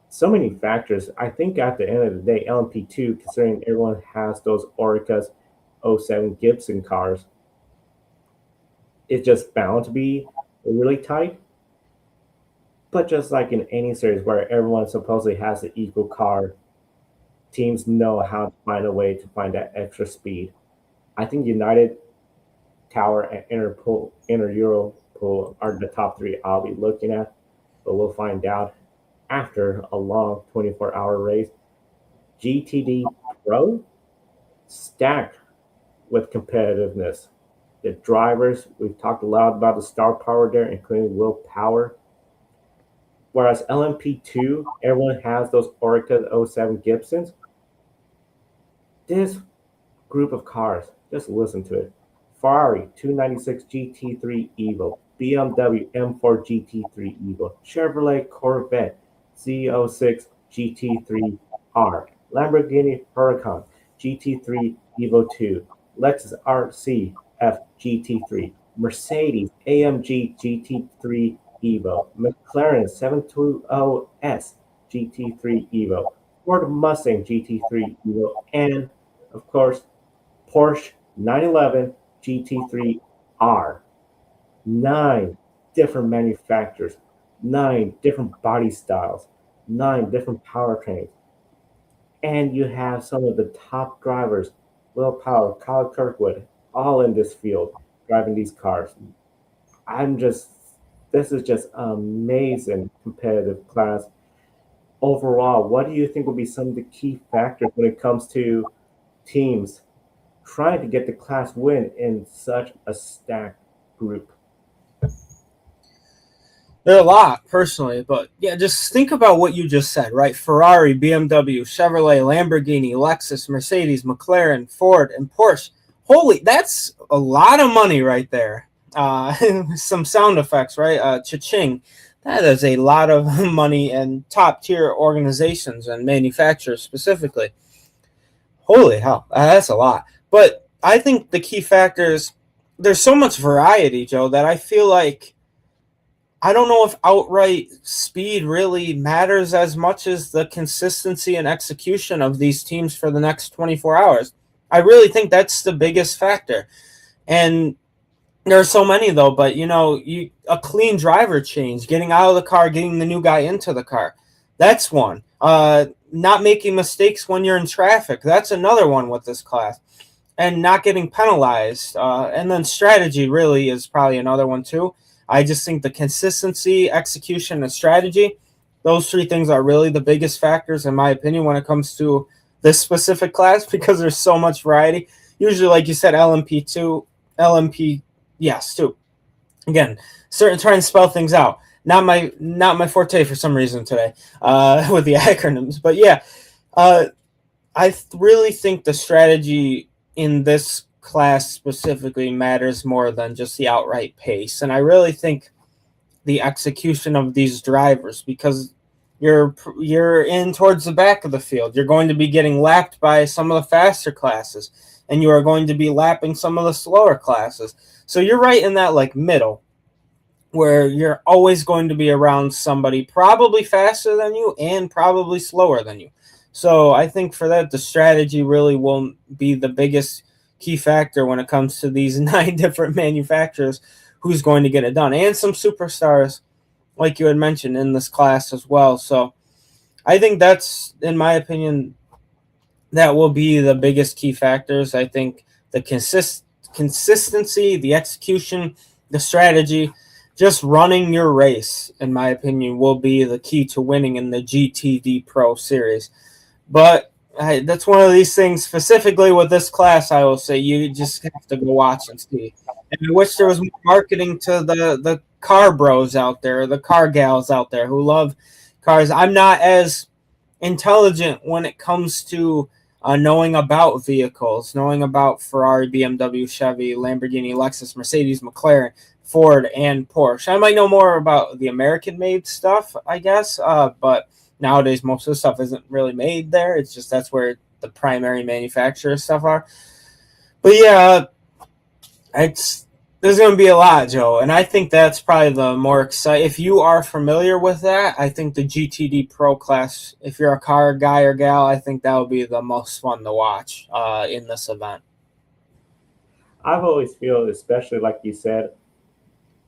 [SPEAKER 1] So many factors. I think at the end of the day, LMP2, considering everyone has those Oricas 07 Gibson cars, it's just bound to be really tight. But just like in any series where everyone supposedly has an equal car, teams know how to find a way to find that extra speed. I think United, Tower, and Inter Europol are the top three I'll be looking at, but we'll find out after a long 24-hour race. GTD Pro, stacked with competitiveness. The drivers, we've talked a lot about the star power there, including Will Power. Whereas LMP2, everyone has those Orica 07 Gibsons. This group of cars, just listen to it. Ferrari 296 GT3 Evo, BMW M4 GT3 Evo, Chevrolet Corvette Z06 GT3R, Lamborghini Huracan GT3 Evo 2, Lexus RC F GT3, Mercedes AMG GT3 Evo, McLaren 720S GT3 Evo, Ford Mustang GT3 Evo, and of course Porsche 911 GT3R. 9 different manufacturers, 9 different body styles, 9 different powertrains. And you have some of the top drivers, Will Power, Kyle Kirkwood, all in this field driving these cars. This is just an amazing competitive class. Overall, what do you think will be some of the key factors when it comes to teams trying to get the class win in such a stacked group?
[SPEAKER 2] There are a lot, personally, but yeah, just think about what you just said, right? Ferrari, BMW, Chevrolet, Lamborghini, Lexus, Mercedes, McLaren, Ford, and Porsche. Holy, that's a lot of money right there. Some sound effects, right? Cha-ching. That is a lot of money and top-tier organizations and manufacturers specifically. Holy hell, that's a lot. But I think the key factors, there's so much variety, Joe, that I feel like I don't know if outright speed really matters as much as the consistency and execution of these teams for the next 24 hours. I really think that's the biggest factor. And there are so many though, but a clean driver change, getting out of the car, getting the new guy into the car, that's one. Not making mistakes when you're in traffic, that's another one with this class, and not getting penalized. And then strategy really is probably another one too. I just think the consistency, execution, and strategy, those three things are really the biggest factors, in my opinion, when it comes to this specific class, because there's so much variety. Usually, like you said, LMP2, LMP, yes, two. Again, trying to spell things out. Not my forte for some reason today with the acronyms. But yeah, I really think the strategy in this class specifically matters more than just the outright pace. And I really think the execution of these drivers, because you're in towards the back of the field. You're going to be getting lapped by some of the faster classes, and you are going to be lapping some of the slower classes. So you're right in that like middle, where you're always going to be around somebody probably faster than you and probably slower than you. So I think for that, the strategy really will be the biggest key factor when it comes to these 9 different manufacturers who's going to get it done, and some superstars, like you had mentioned, in this class as well. So I think that's, in my opinion, that will be the biggest key factors. I think the consistency, the execution, the strategy, just running your race, in my opinion, will be the key to winning in the GTD Pro Series. But that's one of these things, specifically with this class, I will say you just have to go watch and see. And I wish there was more marketing to the car bros out there, the car gals out there who love cars. I'm not as intelligent when it comes to knowing about vehicles, knowing about Ferrari, BMW, Chevy, Lamborghini, Lexus, Mercedes, McLaren, Ford, and Porsche. I might know more about the American-made stuff, I guess, but nowadays most of the stuff isn't really made there. It's just that's where the primary manufacturer stuff are. But yeah, there's going to be a lot, Joe, and I think that's probably the more exciting. If you are familiar with that, I think the GTD Pro class, if you're a car guy or gal, I think that would be the most fun to watch in this event.
[SPEAKER 1] I've always feel, especially like you said,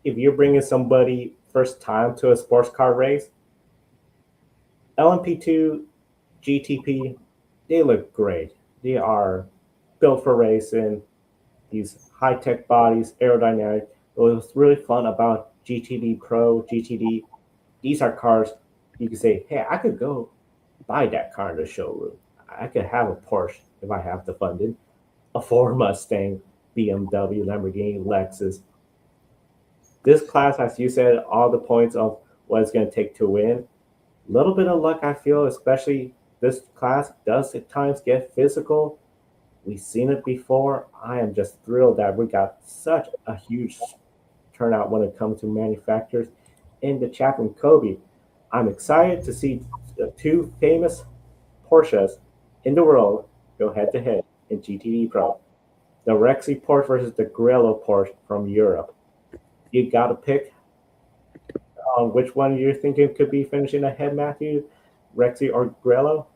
[SPEAKER 1] if you're bringing somebody first time to a sports car race, LMP2, GTP, they look great. They are built for racing. These high-tech bodies, aerodynamic. What's really fun about GTD Pro, GTD, these are cars you can say, hey, I could go buy that car in the showroom. I could have a Porsche if I have the funding, a Ford Mustang, BMW, Lamborghini, Lexus. This class, as you said, all the points of what it's going to take to win. A little bit of luck, I feel, especially this class does at times get physical. We've seen it before. I am just thrilled that we got such a huge turnout when it comes to manufacturers in the chat from Kobe. I'm excited to see the 2 famous Porsches in the world go head to head in GTD Pro. The Rexy Porsche versus the Grillo Porsche from Europe. You got to pick which one you're thinking could be finishing ahead, Matthew, Rexy or Grillo?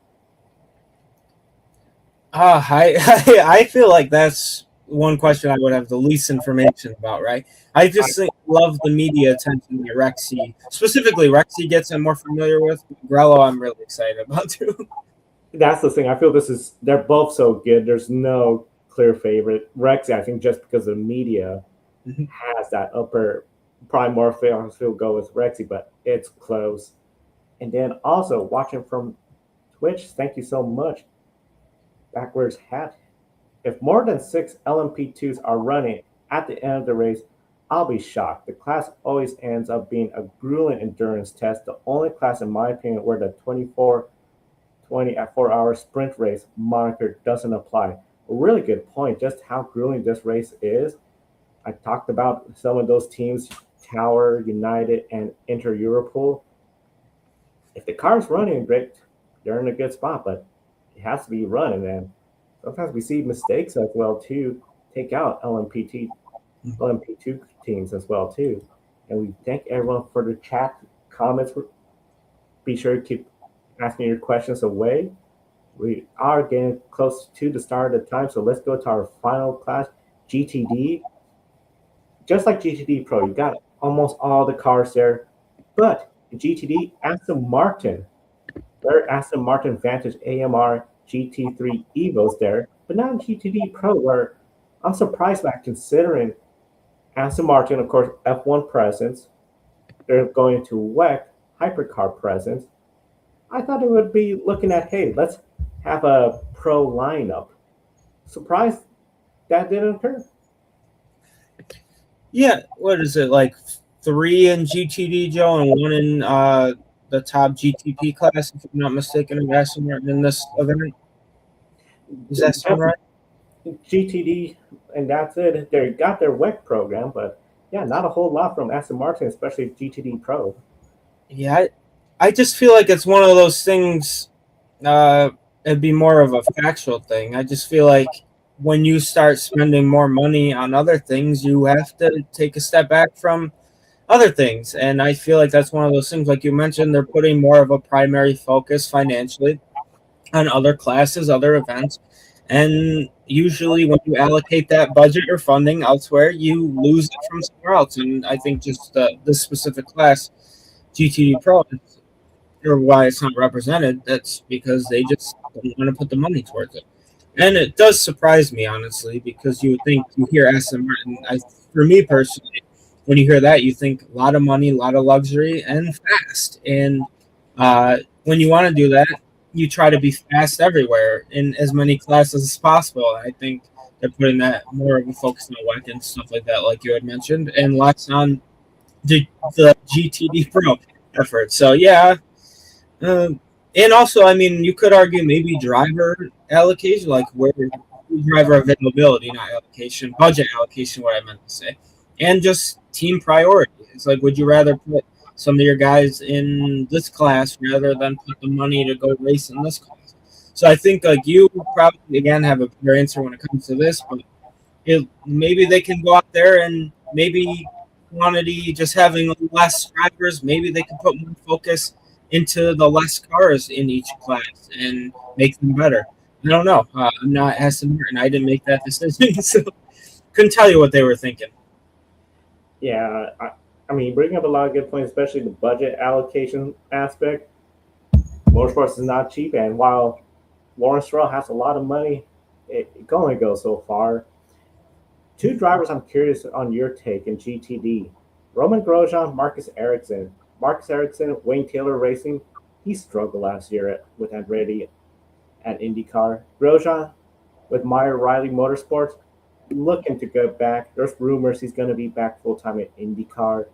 [SPEAKER 2] I feel like that's one question I would have the least information about, right? I just love the media attention that Rexy, specifically Rexy, gets I'm more familiar with. Grello, I'm really excited about too.
[SPEAKER 1] That's the thing. I feel they're both so good. There's no clear favorite. Rexy, I think, just because the media has that upper, probably more feel go with Rexy, but it's close. And then also watching from Twitch, thank you so much. Backwards hat. If more than 6 LMP2s are running at the end of the race, I'll be shocked. The class always ends up being a grueling endurance test. The only class, in my opinion, where the 24-hour sprint race moniker doesn't apply. A really good point, just how grueling this race is. I talked about some of those teams, Tower, United, and Inter Europol. If the car's running great, they're in a good spot, but it has to be running, and sometimes we see mistakes as well too take out LMP2 teams as well too. And we thank everyone for the chat comments. Be sure to keep asking your questions away. We are getting close to the start of the time, so let's go to our final class, GTD. Just like GTD Pro, you got almost all the cars there. But in GTD, Aston Martin, their Aston Martin Vantage AMR GT3 Evos there, but not in GTD Pro, where I'm surprised by considering Aston Martin, of course, F1 presence. They're going to WEC hypercar presence. I thought it would be looking at, hey, let's have a pro lineup. Surprised that didn't occur.
[SPEAKER 2] Yeah, what is it, like 3 in GTD, Joe, and 1 in the top GTP class, if I'm not mistaken, of Aston Martin in this event? Does that sound right?
[SPEAKER 1] GTD, and that's it. They got their WEC program, but yeah, not a whole lot from Aston Martin, especially GTD Pro.
[SPEAKER 2] Yeah, I just feel like it's one of those things. It'd be more of a factual thing. I just feel like when you start spending more money on other things, you have to take a step back from other things. And I feel like that's one of those things, like you mentioned, they're putting more of a primary focus financially on other classes, other events. And usually when you allocate that budget or funding elsewhere, you lose it from somewhere else. And I think just this specific class, GTD Pro, or why it's not represented, that's because they just don't want to put the money towards it. And it does surprise me, honestly, because you would think, you hear Aston Martin, for me personally, when you hear that, you think a lot of money, a lot of luxury, and fast. And when you want to do that, you try to be fast everywhere in as many classes as possible. I think they're putting that more of a focus on WEC and stuff like that, like you had mentioned, and less on the GTD Pro effort. So, yeah. And also, I mean, you could argue maybe driver allocation, like where driver availability, not allocation, budget allocation, what I meant to say, and just team priority. It's like, would you rather put some of your guys in this class rather than put the money to go race in this class? So I think like you probably again have a better answer when it comes to this, but maybe they can go out there and maybe quantity, just having less drivers, maybe they can put more focus into the less cars in each class and make them better. I don't know. I'm not Aston Martin. I didn't make that decision, so couldn't tell you what they were thinking.
[SPEAKER 1] Yeah, I mean, bringing up a lot of good points, especially the budget allocation aspect. Motorsports is not cheap, and while Lawrence Stroll has a lot of money, it can only go so far. 2 drivers I'm curious on your take in GTD. Roman Grosjean, Marcus Ericsson. Marcus Ericsson, Wayne Taylor Racing, he struggled last year with Andretti at IndyCar. Grosjean with Meyer Riley Motorsports, looking to go back. There's rumors he's going to be back full-time at IndyCar.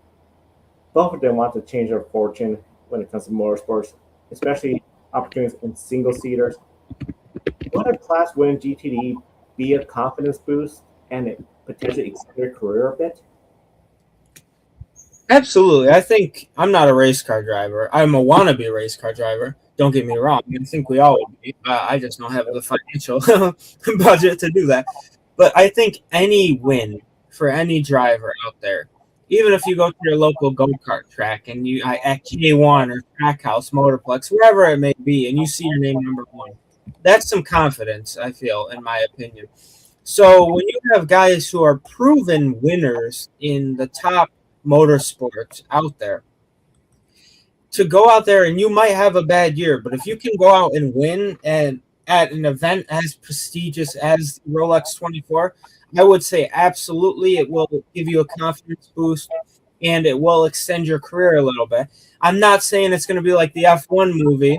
[SPEAKER 1] Both of them want to change their fortune when it comes to motorsports, especially opportunities in single-seaters. Would a class win GTD be a confidence boost and it potentially extend their career a bit?
[SPEAKER 2] Absolutely. I think I'm not a race car driver. I'm a wannabe race car driver. Don't get me wrong. I think we all would be. I just don't have the financial budget to do that. But I think any win for any driver out there, even if you go to your local go-kart track and you at K1 or Trackhouse, Motorplex, wherever it may be, and you see your name number 1, that's some confidence, I feel, in my opinion. So when you have guys who are proven winners in the top motorsports out there, to go out there and you might have a bad year, but if you can go out and win and at an event as prestigious as Rolex 24, I would say absolutely it will give you a confidence boost and it will extend your career a little bit. I'm not saying it's going to be like the F1 movie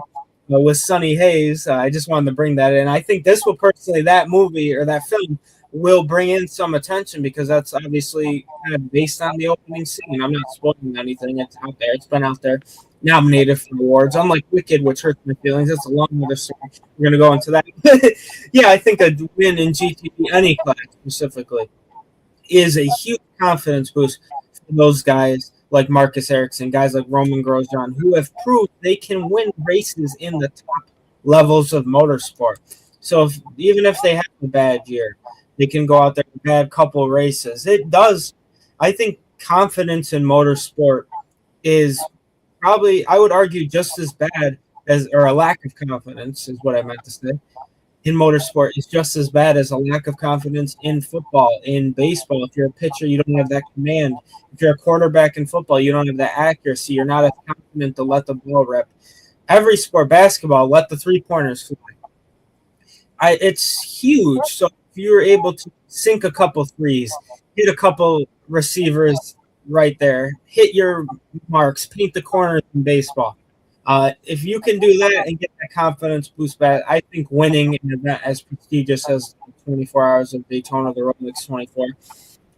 [SPEAKER 2] with Sonny Hayes. I just wanted to bring that in. I think this will personally, that movie or that film will bring in some attention because that's obviously kind of based on the opening scene. I'm not spoiling anything. It's out there. It's been out there, nominated for awards. Unlike Wicked, which hurts my feelings. That's a long other story. We're going to go into that. Yeah, I think a win in GTP, any class specifically, is a huge confidence boost for those guys like Marcus Ericsson, guys like Roman Grosjean, who have proved they can win races in the top levels of motorsport. So even if they have a bad year, they can go out there and have a couple races. It does, I think, confidence in motorsport is probably, I would argue, just as bad as, or a lack of confidence is what I meant to say, in motorsport is just as bad as a lack of confidence in football, in baseball. If you're a pitcher, you don't have that command. If you're a quarterback in football, you don't have that accuracy. You're not as confident to let the ball rip. Every sport, basketball, let the three-pointers fly. It's huge. So if you're able to sink a couple threes, hit a couple receivers right there, hit your marks, paint the corners in baseball. If you can do that and get that confidence boost back, I think winning an event as prestigious as 24 Hours of Daytona, the Rolex 24,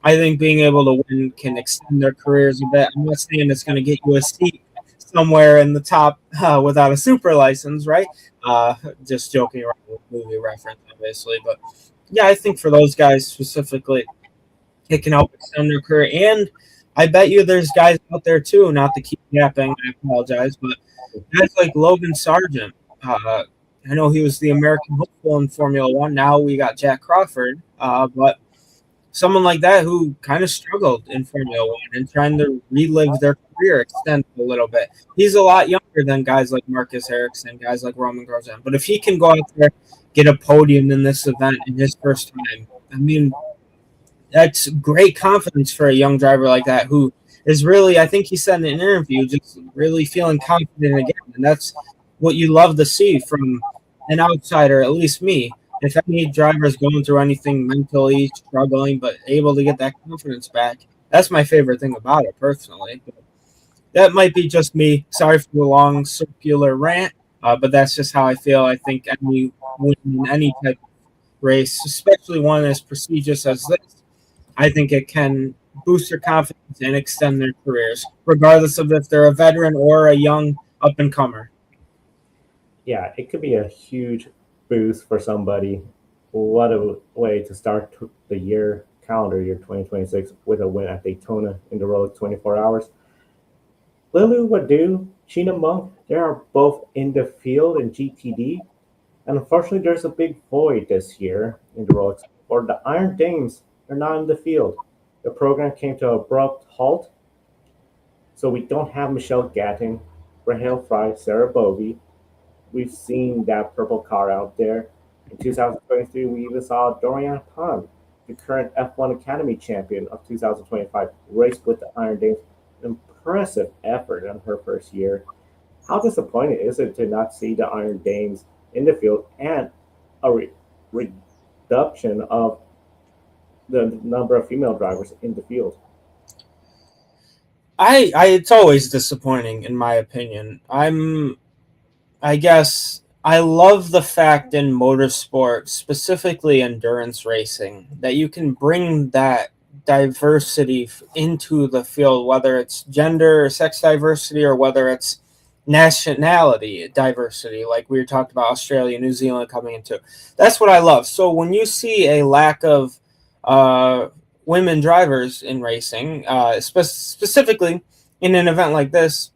[SPEAKER 2] I think being able to win can extend their careers a bit. I'm not saying it's going to get you a seat somewhere in the top without a super license, right? Just joking around with movie reference, obviously. But yeah, I think for those guys specifically, it can help extend their career. And I bet you there's guys out there too, not to keep yapping, I apologize, but guys like Logan Sargent. I know he was the American hopeful in Formula One. Now we got Jack Crawford, but someone like that who kind of struggled in Formula One and trying to relive their career, extend a little bit. He's a lot younger than guys like Marcus Ericsson, guys like Roman Grosjean. But if he can go out there, get a podium in this event in his first time, I mean, that's great confidence for a young driver like that who is really, I think he said in an interview, just really feeling confident again. And that's what you love to see from an outsider, at least me. If any driver is going through anything mentally struggling, but able to get that confidence back, that's my favorite thing about it personally. But that might be just me. Sorry for the long circular rant, but that's just how I feel. I think any win in any type of race, especially one as prestigious as this, I think it can boost their confidence and extend their careers, regardless of if they're a veteran or a young up-and-comer.
[SPEAKER 1] Yeah, it could be a huge boost for somebody. What a way to start the year, calendar year 2026, with a win at Daytona in the Rolex 24 Hours. Lilu Wadu, Sheena Monk, they are both in the field in GTD. And unfortunately, there's a big void this year in the Rolex. For the Iron Dames, they're not in the field. The program came to an abrupt halt. So we don't have Michelle Gatting, Rahel Fry, Sarah Bovey. We've seen that purple car out there. In 2023, we even saw Dorian Pond, the current F1 Academy champion of 2025, race with the Iron Dames. Impressive effort in her first year. How disappointing is it to not see the Iron Dames in the field and a reduction of the number of female drivers in the field?
[SPEAKER 2] It's always disappointing in my opinion. I guess I love the fact in motorsport, specifically endurance racing, that you can bring that diversity into the field, whether it's gender or sex diversity or whether it's nationality diversity, like we were talking about Australia, New Zealand coming into. That's what I love. So when you see a lack of women drivers in racing, specifically in an event like this,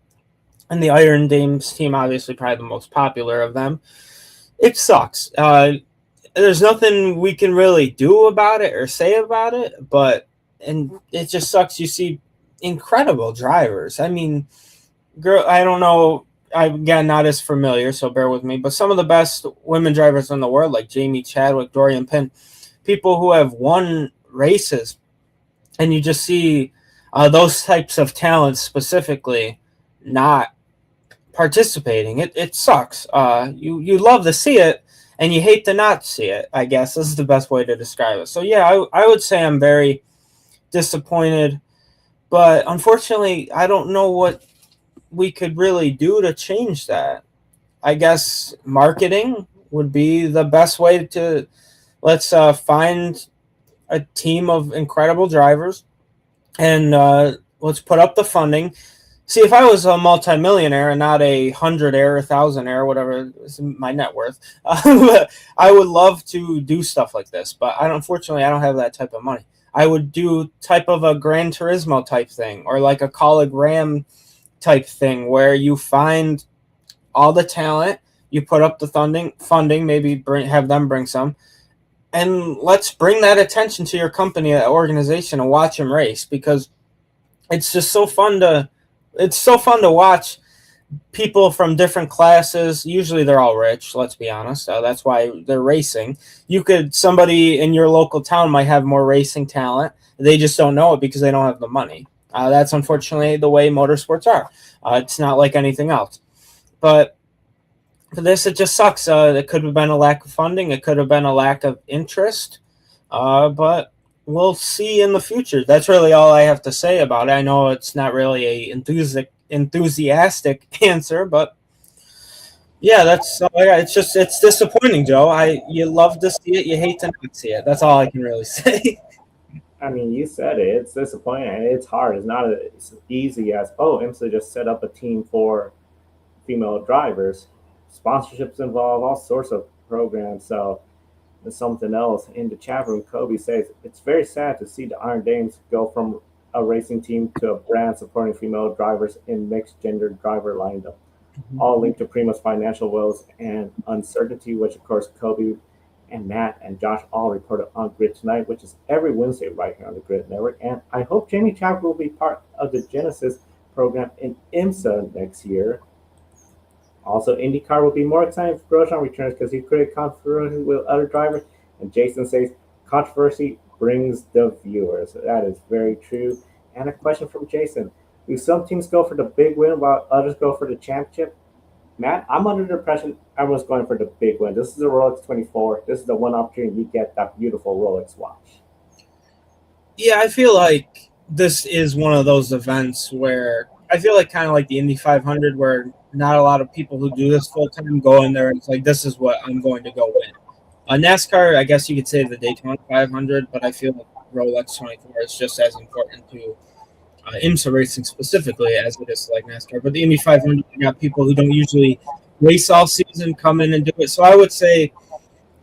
[SPEAKER 2] and the Iron Dames team, obviously probably the most popular of them, it sucks. There's nothing we can really do about it or say about it, and it just sucks. You see incredible drivers. I mean, I don't know. I'm again not as familiar, so bear with me. But some of the best women drivers in the world, like Jamie Chadwick, Dorian Pinn, people who have won races, and you just see those types of talents specifically not participating. It sucks. You love to see it, and you hate to not see it, I guess. This is the best way to describe it. So, yeah, I would say I'm very disappointed. But unfortunately, I don't know what we could really do to change that. I guess marketing would be the best way to let's find a team of incredible drivers and let's put up the funding. See, if I was a multimillionaire and not a 100-air, 1,000-air, whatever is my net worth, I would love to do stuff like this. But unfortunately, I don't have that type of money. I would do type of a Gran Turismo type thing or like a Colleague Ram type thing where you find all the talent, you put up the funding, maybe have them bring some, and let's bring that attention to your company, organization, and watch them race, because it's just so fun to watch people from different classes. Usually they're all rich, let's be honest. That's why they're racing. Somebody in your local town might have more racing talent. They just don't know it because they don't have the money. That's unfortunately the way motorsports are. It's not like anything else. But for this, it just sucks. It could have been a lack of funding. It could have been a lack of interest. But we'll see in the future. That's really all I have to say about it. I know it's not really a enthusiastic answer, but yeah, that's all I got. It's disappointing, Joe. You love to see it, you hate to not see it. That's all I can really say.
[SPEAKER 1] I mean, you said it. It's disappointing and it's hard. It's not as easy as, oh, IMSA just set up a team for female drivers. Sponsorships involved, all sorts of programs. So it's something else. In the chat room, Kobe says it's very sad to see the Iron Dames go from a racing team to a brand supporting female drivers in mixed gender driver lineup, all linked to Prima's financial woes and uncertainty, which of course Kobe and Matt and Josh all reported on Grid tonight, which is every Wednesday right here on the Grid Network. And I hope Jamie Chapman will be part of the Genesis program in IMSA next year. Also, IndyCar will be more exciting if Grosjean returns because he created controversy with other drivers. And Jason says controversy brings the viewers. That is very true. And a question from Jason: do some teams go for the big win while others go for the championship? Matt, I'm under the impression everyone's going for the big win. This is a Rolex 24. This is the one opportunity you get that beautiful Rolex watch.
[SPEAKER 2] Yeah, I feel like this is one of those events where I feel like kind of like the Indy 500, where not a lot of people who do this full time go in there. And it's like, this is what I'm going to go win. NASCAR, I guess you could say the Daytona 500, but I feel like Rolex 24 is just as important to IMSA racing specifically as it is to like NASCAR. But the Indy 500, you got people who don't usually race all season come in and do it. So I would say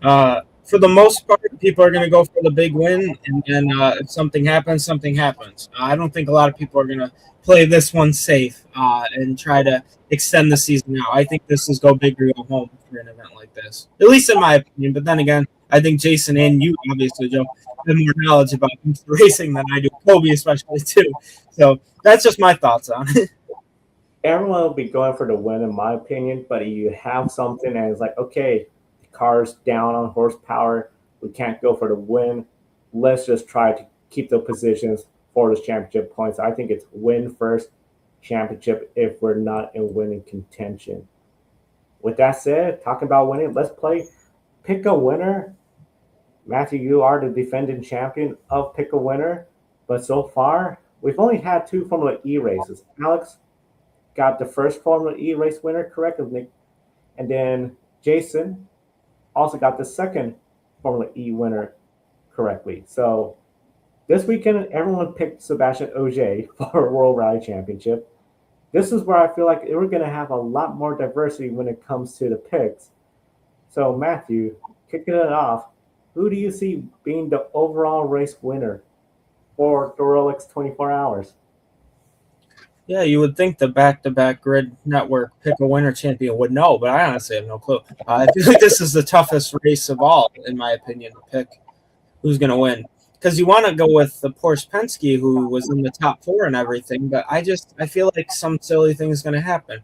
[SPEAKER 2] for the most part, people are going to go for the big win, and then if something happens, something happens. I don't think a lot of people are going to play this one safe and try to extend the season out. I think this is go big or go home for an event like this, at least in my opinion. But then again, I think Jason and you, obviously, Joe, have more knowledge about racing than I do, Kobe especially, too. So that's just my thoughts on it.
[SPEAKER 1] Everyone will be going for the win, in my opinion, but you have something and it's like, okay, the car's down on horsepower. We can't go for the win. Let's just try to keep the positions for those championship points. I think it's win first, championship if we're not in winning contention. With that said, talking about winning, let's play pick a winner. Matthew, you are the defending champion of pick a winner, but so far we've only had two Formula E races. Alex got the first Formula E race winner correct, and then Jason also got the second Formula E winner correctly. So this weekend, everyone picked Sebastian Ogier for World Rally Championship. This is where I feel like we're going to have a lot more diversity when it comes to the picks. So, Matthew, kicking it off, who do you see being the overall race winner for the Rolex 24 hours?
[SPEAKER 2] Yeah, you would think the back-to-back Grid Network pick a winner champion would know, but I honestly have no clue. I feel like this is the toughest race of all, in my opinion, to pick who's going to win. Because you want to go with the Porsche Penske, who was in the top four and everything, but I feel like some silly thing is going to happen.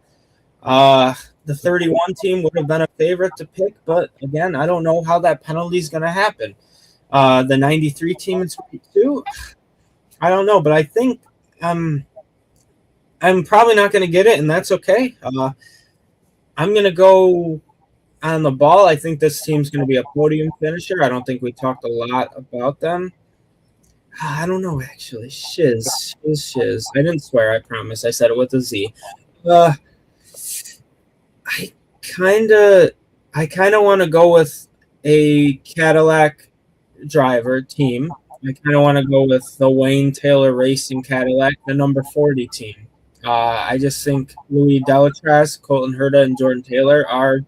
[SPEAKER 2] The 31 team would have been a favorite to pick, but again, I don't know how that penalty is going to happen. The 93 team is too. I don't know, but I think I'm probably not going to get it, and that's okay. I'm going to go on the ball. I think this team's going to be a podium finisher. I don't think we talked a lot about them. I don't know, actually. Shiz. I didn't swear, I promise. I said it with a Z. I kind of want to go with a Cadillac driver team. I kind of want to go with the Wayne Taylor Racing Cadillac, the number 40 team. I just think Louis Delatraz, Colton Herta, and Jordan Taylor are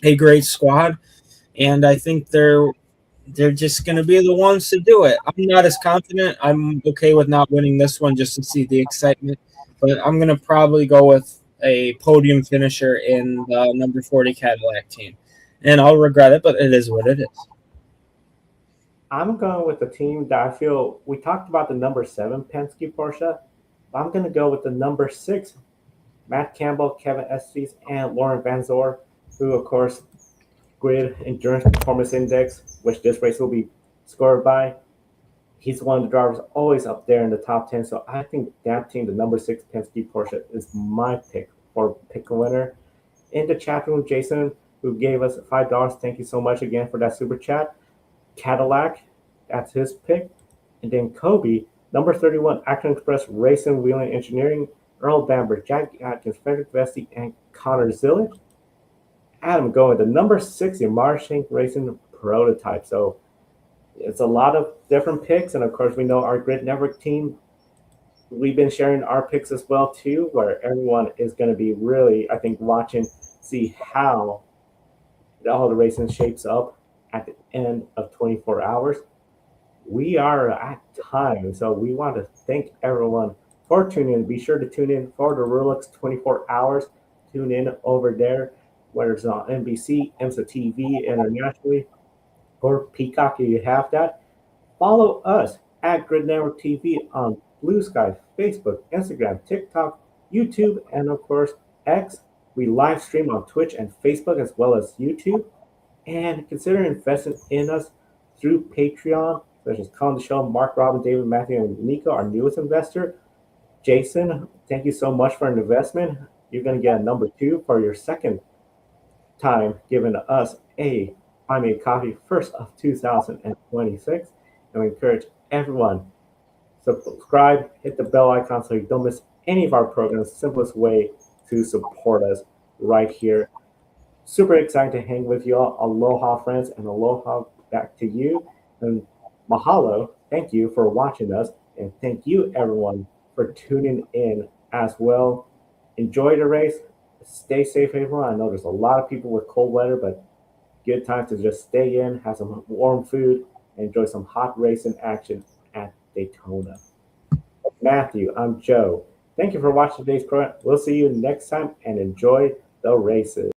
[SPEAKER 2] a great squad, and I think they're just going to be the ones to do it. I'm not as confident. I'm okay with not winning this one just to see the excitement, but I'm going to probably go with a podium finisher in the number 40 Cadillac team, and I'll regret it, but it is what it is.
[SPEAKER 1] I'm going with the team that I feel we talked about the number 7 Penske Porsche. I'm going to go with the number 6, Matt Campbell, Kevin Estes, and Lauren Van Zor, who, of course, Grid Endurance Performance Index, which this race will be scored by. He's one of the drivers always up there in the top 10. So I think that team, the number 6 Penske Porsche, is my pick for pick a winner. In the chat room, Jason, who gave us $5. Thank you so much again for that super chat. Cadillac, that's his pick. And then Kobe, number 31, Action Express Racing Wheeling Engineering, Earl Bamber, Jack Atkins, Frederick Vesti, and Connor Zillage. Adam going to number 60, Marshank Racing Prototype. So it's a lot of different picks. And of course, we know our Grid Network team, we've been sharing our picks as well too, where everyone is going to be really, I think, watching, see how all the racing shapes up at the end of 24 hours. We are at time, so we want to thank everyone for tuning in. Be sure to tune in for the Rolex 24 hours. Tune in over there, whether it's on NBC, IMSA TV internationally, or Peacock if you have that. Follow us at Grid Network TV on Blue Sky, Facebook, Instagram, TikTok, YouTube, and of course X. We live stream on Twitch and Facebook as well as YouTube. And consider investing in us through Patreon, such as Colin the Show, Mark, Robin, David, Matthew, and Nico, our newest investor. Jason, thank you so much for an investment. You're going to get a number 2 for your second time giving us a Buy Me a Coffee first of 2026. And we encourage everyone subscribe, hit the bell icon so you don't miss any of our programs. Simplest way to support us right here. Super excited to hang with you all. Aloha, friends, and aloha back to you. And mahalo, thank you for watching us. And thank you, everyone, for tuning in as well. Enjoy the race. Stay safe, everyone. I know there's a lot of people with cold weather, but good time to just stay in, have some warm food, and enjoy some hot racing action at Daytona. Matthew, I'm Joe. Thank you for watching today's program. We'll see you next time and enjoy the races.